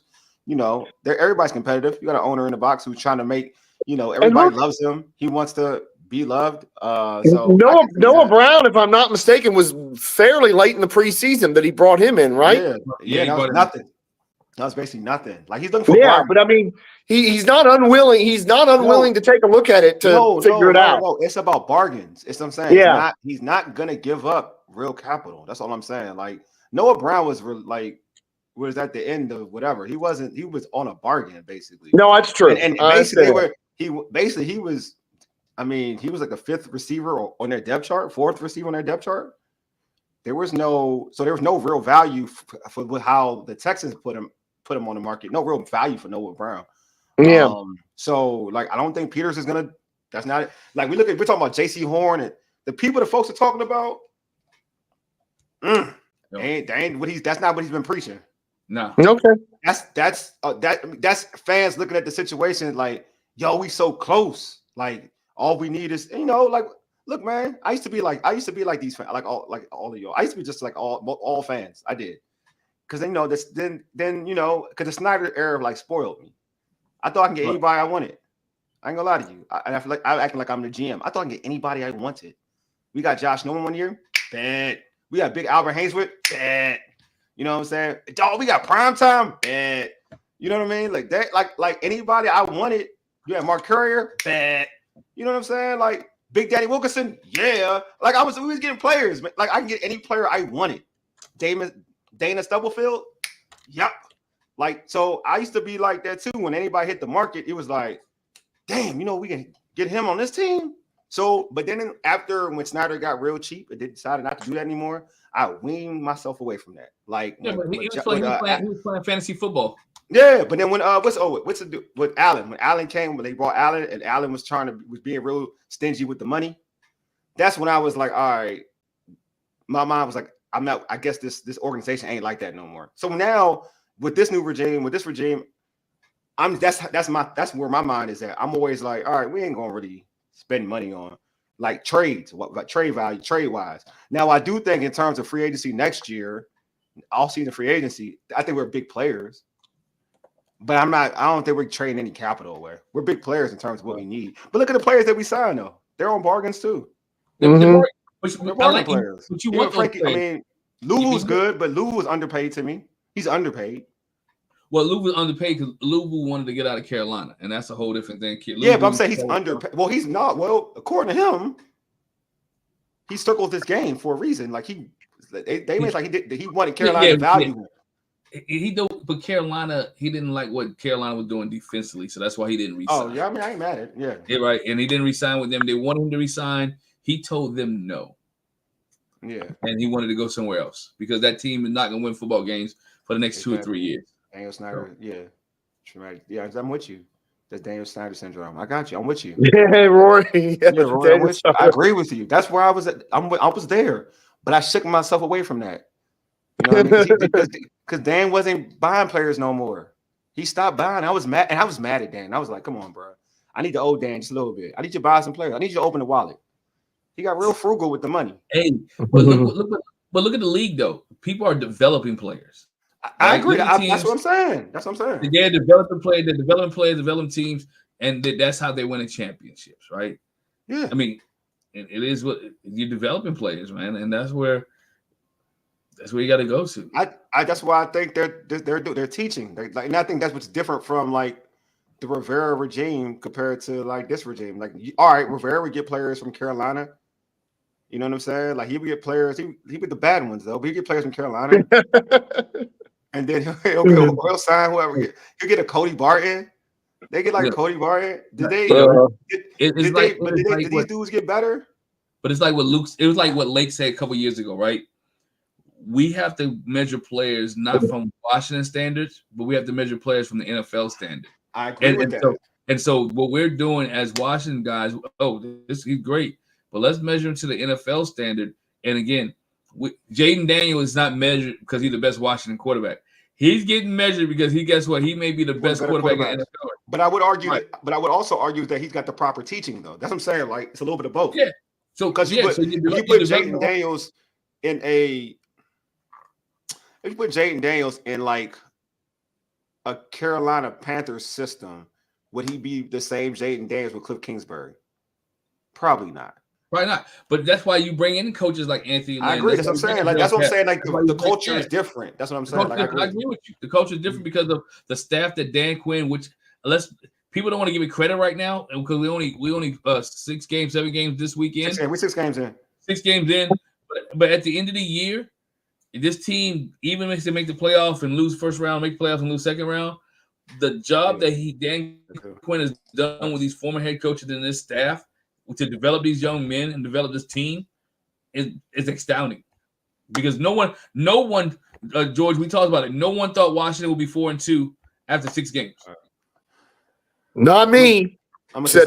You know, everybody's competitive. You got an owner in the box who's trying to make. You know, everybody loves him. He wants to be loved. So Noah Brown, if I'm not mistaken, was fairly late in the preseason that he brought him in, right? Yeah, that was nothing. That was basically nothing. Like he's looking for. Yeah, but I mean, he's not unwilling. He's not unwilling to take a look at it to figure it out. No, it's about bargains. It's what I'm saying. Yeah, he's not gonna give up real capital. That's all I'm saying. Like Noah Brown was at the end of whatever. He was on a bargain basically. No, that's true. And basically he was. I mean, he was like a 5th receiver on their depth chart, 4th receiver on their depth chart. There was no real value for how the Texans put him on the market. No real value for Noah Brown. Yeah. So like, I don't think Peters is gonna. That's not it. Like we're talking about J.C. Horn and the people the folks are talking about. That's not what he's been preaching. No. Okay. That's fans looking at the situation like, yo, we so close. Like all we need is, like, look, man. I used to be like these fans, like all of y'all. I used to be just like all fans. I did, because this then because the Snyder era like spoiled me. I thought I can get anybody I wanted. I ain't gonna lie to you. I feel like I'm acting like I'm the GM. I thought I can get anybody I wanted. We got Josh Norman one year, bad. We got Big Albert Haynesworth, bad. You know what I'm saying? Dog, we got prime time, bad. You know what I mean? Like that, like anybody I wanted. You had Mark Courier, bad. You know what I'm saying? Like Big Daddy Wilkerson, yeah. Like we was getting players, man. Like I can get any player I wanted. Dana Stubblefield, yep. Like so, I used to be like that too. When anybody hit the market, it was like, damn, we can get him on this team. So, but then after when Snyder got real cheap and decided not to do that anymore, I weaned myself away from that. Like, yeah, but he was playing fantasy football. Yeah, but then when what's the with Allen? When Allen came, when they brought Allen, and Allen was being real stingy with the money. That's when I was like, all right. My mind was like, I'm not. I guess this organization ain't like that no more. So now with this new regime, that's where my mind is at. I'm always like, all right, we ain't gonna really spend money on like trades, like trade value, trade wise. Now I do think in terms of free agency next year, all season free agency, I think we're big players. But I don't think we're trading any capital away. We're big players in terms of what we need. But look at the players that we signed though. They're on bargains too. Mm-hmm. They're bargain players. But you want Frankie, I mean, Louisville's good, but Louisville's underpaid to me. He's underpaid. Well, Louisville underpaid because Louisville wanted to get out of Carolina, and that's a whole different thing. Yeah, but I'm saying he's underpaid. Well, he's not. Well, according to him, he circled this game for a reason. Like they made like he wanted Carolina to value him. He don't, but Carolina, he didn't like what Carolina was doing defensively, so that's why he didn't resign. Oh yeah, I mean I ain't mad at it. Yeah, right, and he didn't resign with them. They wanted him to resign. He told them no. Yeah, and he wanted to go somewhere else because that team is not going to win football games for the next 2 or 3 years. Daniel Snyder, yeah, traumatic. Yeah, I'm with you. That's Daniel Snyder syndrome. I got you. I'm with you. Yeah, Rory. Yeah, Rory, I'm with you. I agree with you. That's where I was at. I was there, but I shook myself away from that. You know what I mean? Because Dan wasn't buying players no more. He stopped buying. I was mad, and I was mad at Dan. I was like, "Come on, bro. I need the old Dan just a little bit. I need you to buy some players. I need you to open the wallet." He got real frugal with the money. Hey, but look at the league though. People are developing players. I agree. That's what I'm saying. They're developing players. They're developing players, developing teams, and that's how they win in championships, right? Yeah. I mean, it is what you're developing players, man, and that's where you got to go to. That's why I think they're teaching. And I think that's what's different from like the Rivera regime compared to like this regime. Like, all right, Rivera would get players from Carolina. You know what I'm saying? Like he would get players. He would the bad ones though. But he get players from Carolina, and then he'll sign whoever. He'll get a Cody Barton. They get like Cody Barton. Did they? Did these dudes get better? But it's like what it was like what Lake said a couple years ago, right? We have to measure players not from Washington standards, but we have to measure players from the NFL standard. I agree with that. So what we're doing as Washington guys, this is great, but let's measure him to the NFL standard. And again, Jaden Daniel is not measured because he's the best Washington quarterback. He's getting measured because guess what? He may be the best quarterback in the NFL. But I would argue but I would also argue that he's got the proper teaching though. That's what I'm saying. Like it's a little bit of both. Yeah. So because you put Jaden Daniels in if you put Jaden Daniels in like a Carolina Panthers system, would he be the same Jaden Daniels with Cliff Kingsbury? Probably not. Probably not. But that's why you bring in coaches like Anthony Lynn. I agree. That's what I'm saying. Like that's what I'm saying. Like the culture is different. That's what I'm saying. I agree with you. The culture is different because of the staff that Dan Quinn, which unless people don't want to give me credit right now, because we only 6 games, 7 games this weekend. We're 6 games in. 6 games in. But at the end of the year, this team, even if they make the playoff and lose first round, make the playoffs and lose second round, the job that Dan Quinn has done with these former head coaches and this staff to develop these young men and develop this team is astounding. Because no one, George, we talked about it. No one thought Washington would be 4-2 after 6 games. Not me. I'm gonna say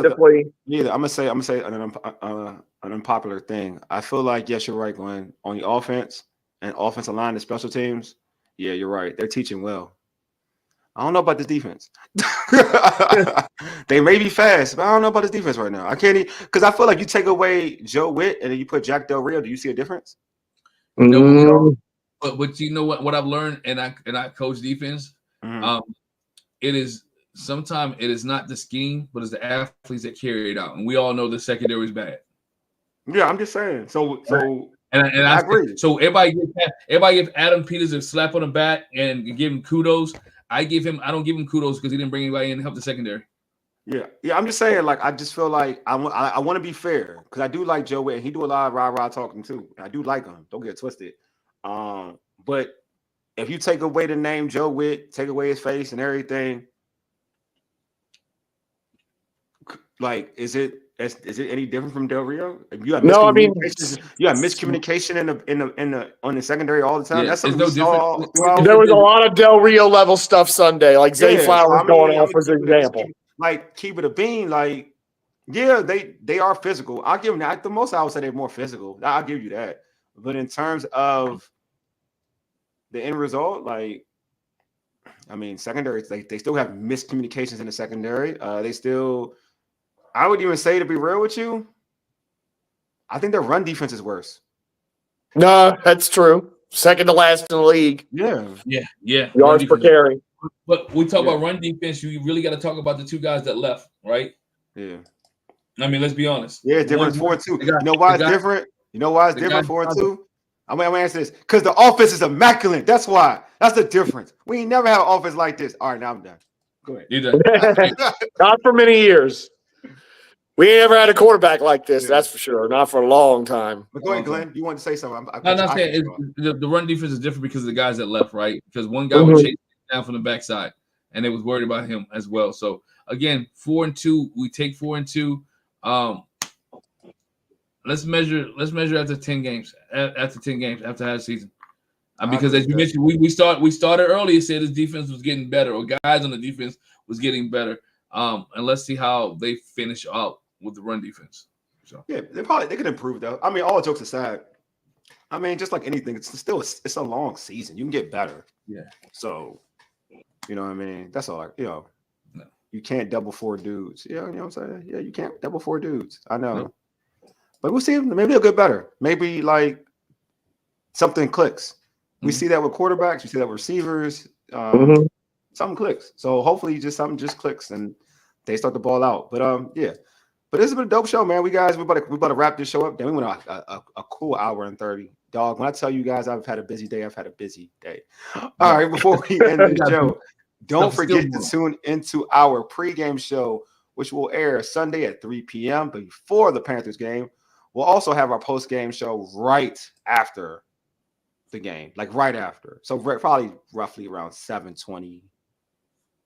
neither. I'm gonna say an unpopular thing. I feel like yes, you're right, Glenn. On the offense and offensive line and special teams, Yeah, you're right. They're teaching well. I don't know about this defense. They may be fast, but I don't know about this defense right now. I can't because I feel like you take away Joe Witt and then you put Jack Del Rio. Do you see a difference? No, Mm. but you know what I've learned, and I coach defense. It is sometimes it is not the scheme, but it's the athletes that carry it out, and we all know the secondary is bad. Yeah, I'm just saying. So and I agree. So everybody gives Adam Peters a slap on the back and give him kudos. I don't give him kudos because he didn't bring anybody in to help the secondary. Yeah. I'm just saying. Like, I just feel like I want to be fair because I do like Joe Witt. He do a lot of rah talking too. I do like him. Don't get it twisted. But if you take away the name Joe Witt, take away his face and everything, like, is it any different from Del Rio? You have miscommunication in the on the secondary all the time. Yeah, that's something no we saw. There was a lot of Del Rio level stuff Sunday, like Zay Flowers going off as an example. Like, keep it a bean. Like, yeah, they are physical. I'll give them that. The most I would say they're more physical. I'll give you that. But in terms of the end result, like, I mean, secondary, they still have miscommunications in the secondary. They still, I would even say, to be real with you, I think their run defense is worse. No, that's true. Second to last in the league. Yeah. Yards per carry. But we talk about run defense. You really got to talk about the two guys that left, right? Yeah. I mean, let's be honest. Yeah, it's different 4-2. You know why it's different? You know why it's different 4-2? I'm gonna answer this because the offense is immaculate. That's why. That's the difference. We ain't never had an offense like this. All right, now I'm done. Go ahead. You're done. Not for many years. We ain't ever had a quarterback like this. That's for sure. Not for a long time. But go ahead, Glenn. You want to say something? I'm not saying the run defense is different because of the guys that left, right? Because one guy was chasing down from the backside, and they was worried about him as well. So again, 4-2. We take 4-2. Let's measure after 10 games. After 10 games, after half season. Because as you mentioned, we started earlier. Said his defense was getting better, or guys on the defense was getting better. And let's see how they finish out with the run defense. So yeah, they could improve though. I mean, all jokes aside, I mean, just like anything, it's a long season. You can get better. Yeah. So, you know what I mean? That's all. No. You can't double 4 dudes. Yeah, you know what I'm saying? Yeah, you can't double 4 dudes. I know. No. But we'll see. Maybe they'll get better. Maybe like something clicks. We see that with quarterbacks. We see that with receivers. Something clicks. So hopefully, something just clicks and they start the ball out. But yeah. But this has been a dope show, man. We about to wrap this show up. Then we went a cool hour and 30. Dog, when I tell you guys I've had a busy day, I've had a busy day. All right, before we end the show, don't forget to tune into our pregame show, which will air Sunday at 3 p.m. before the Panthers game. We'll also have our post-game show right after the game, like right after. So probably roughly around 7:20,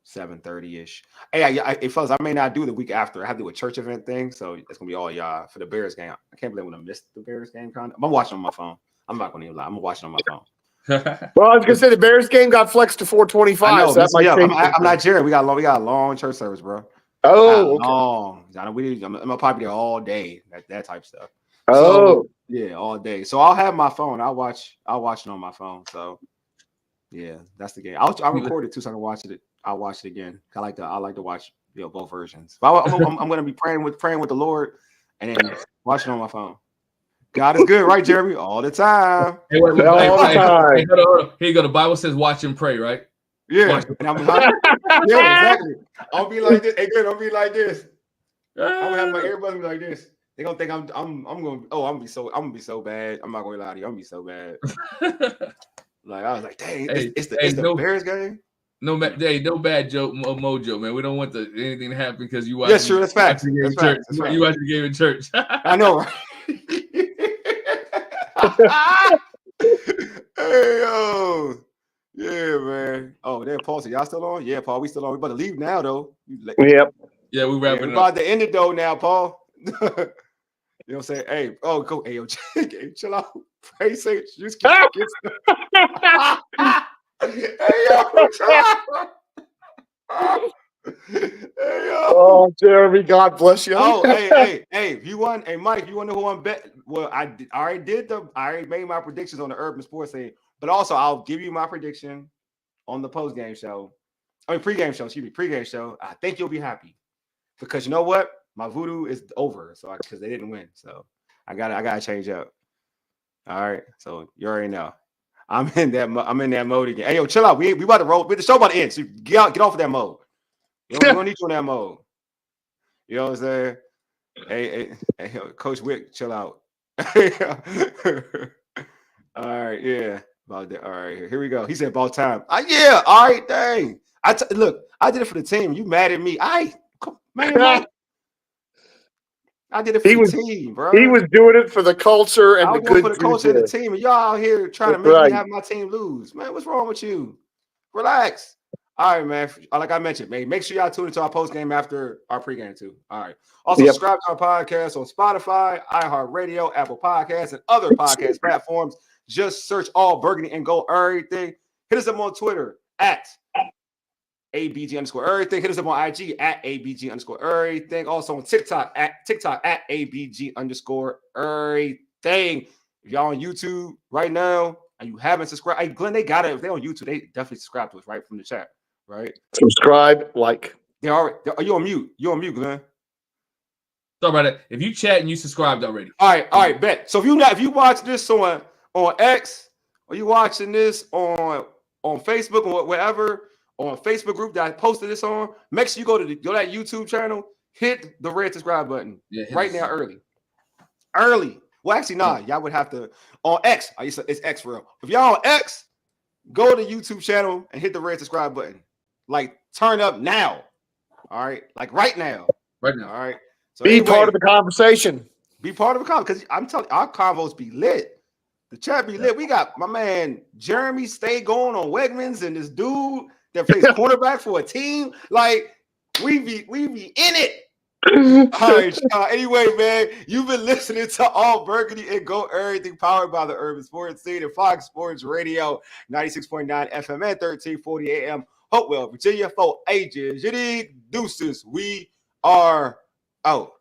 7:30-ish. Hey, fellas, I may not do the week after. I have to do a church event thing, so it's going to be all y'all for the Bears game. I can't believe I'm going to miss the Bears game. I'm watching on my phone. I'm not going to even lie. I'm watching on my phone. Well, I was going to say the Bears game got flexed to 4:25. So that might I'm Nigerian. We got a long church service, bro. Oh, long. I'm probably there all day. That type stuff. Oh, yeah, all day. So I'll have my phone. I'll watch it on my phone. So yeah, that's the game. I'll record it too, so I can watch it. I'll watch it again. I like to watch both versions. But I'm going to be praying with the Lord and then watching on my phone. God is good, right, Jeremy? All the time. Here you go. The Bible says, "Watch and pray." Right? Yeah. And I'm like, yeah, exactly. I'll be like this. Hey, good. I'll be like this. I'm gonna have my earbuds like this. They're gonna think I'm gonna be so bad. I'm not gonna lie to you. I'm gonna be so bad. Like, I was like, dang, it's the Bears game. No bad mojo, man. We don't want anything to happen because you watch. Yeah, sure, that's facts. You watch the game in church. I know, right? Hey, yo. Yeah, man. Oh, there, Paul. So y'all still on? Yeah, Paul, we still on. We about to leave now, though. Yep. Yeah, we wrapping up. About to end it, though, now, Paul. You know what I'm saying? Hey, go. Hey, yo, chill out. Pray, say it. Just keep Hey, yo, chill out. Hey, yo. Oh, Jeremy, God bless you. Oh, hey, you won. Hey, Mike, you want to know who I'm bet? Well, I already made my predictions on the Urban Sports thing, But also, I'll give you my prediction on the pregame show. Pregame show. I think you'll be happy because you know what? My voodoo is over. So because they didn't win, so I gotta change up. All right. So you already know. I'm in that mode again. Hey, yo, chill out. We about to roll. The show about to end. So get off of that mode. You don't need you in that mode. You know what I'm saying? Hey, Coach Wick, chill out. All right, yeah. About that. All right, here we go. He said about time. Yeah, all right, dang. Look, I did it for the team. You mad at me? Man, I did it for the team, bro. He was doing it for the culture and I the was going good for the culture of the team, and y'all out here trying to make me have my team lose. Man, what's wrong with you? Relax. All right, man. Like I mentioned, man, make sure y'all tune into our post game after our pregame too. All right. Also, subscribe to our podcast on Spotify, iHeartRadio, Apple Podcasts, and other podcast platforms. Just search All Burgundy and Go Everything. Hit us up on Twitter at ABG_everything. Hit us up on IG at ABG_everything. Also on TikTok at ABG_everything. If y'all on YouTube right now and you haven't subscribed, hey, Glenn, they got it. If they're on YouTube, they definitely subscribe to us right from the chat, right? Subscribe, like. They already. Are you on mute? You on mute, Glenn? Sorry about that. If you chat and you subscribed already. All right, bet. So if you watch this on X or you watching this on Facebook or whatever, on a Facebook group that I posted this on, make sure you go to that YouTube channel, hit the red subscribe button right now early. Well, actually, y'all would have to on X. It's X for real. If y'all on X, go to the YouTube channel and hit the red subscribe button. Like, turn up now. All right, like right now. All right. So be part of the conversation. Be part of the conversation because I'm telling you, our convos be lit. The chat be lit. We got my man Jeremy stay going on Wegmans and this dude that plays cornerback for a team. Like we be in it. All right, anyway, man, you've been listening to All Burgundy and Go Everything, powered by the Urban Sports Scene and Fox Sports Radio, 96.9 FM and 1340 AM, Hopewell, Virginia, for ages. Deuces, we are out.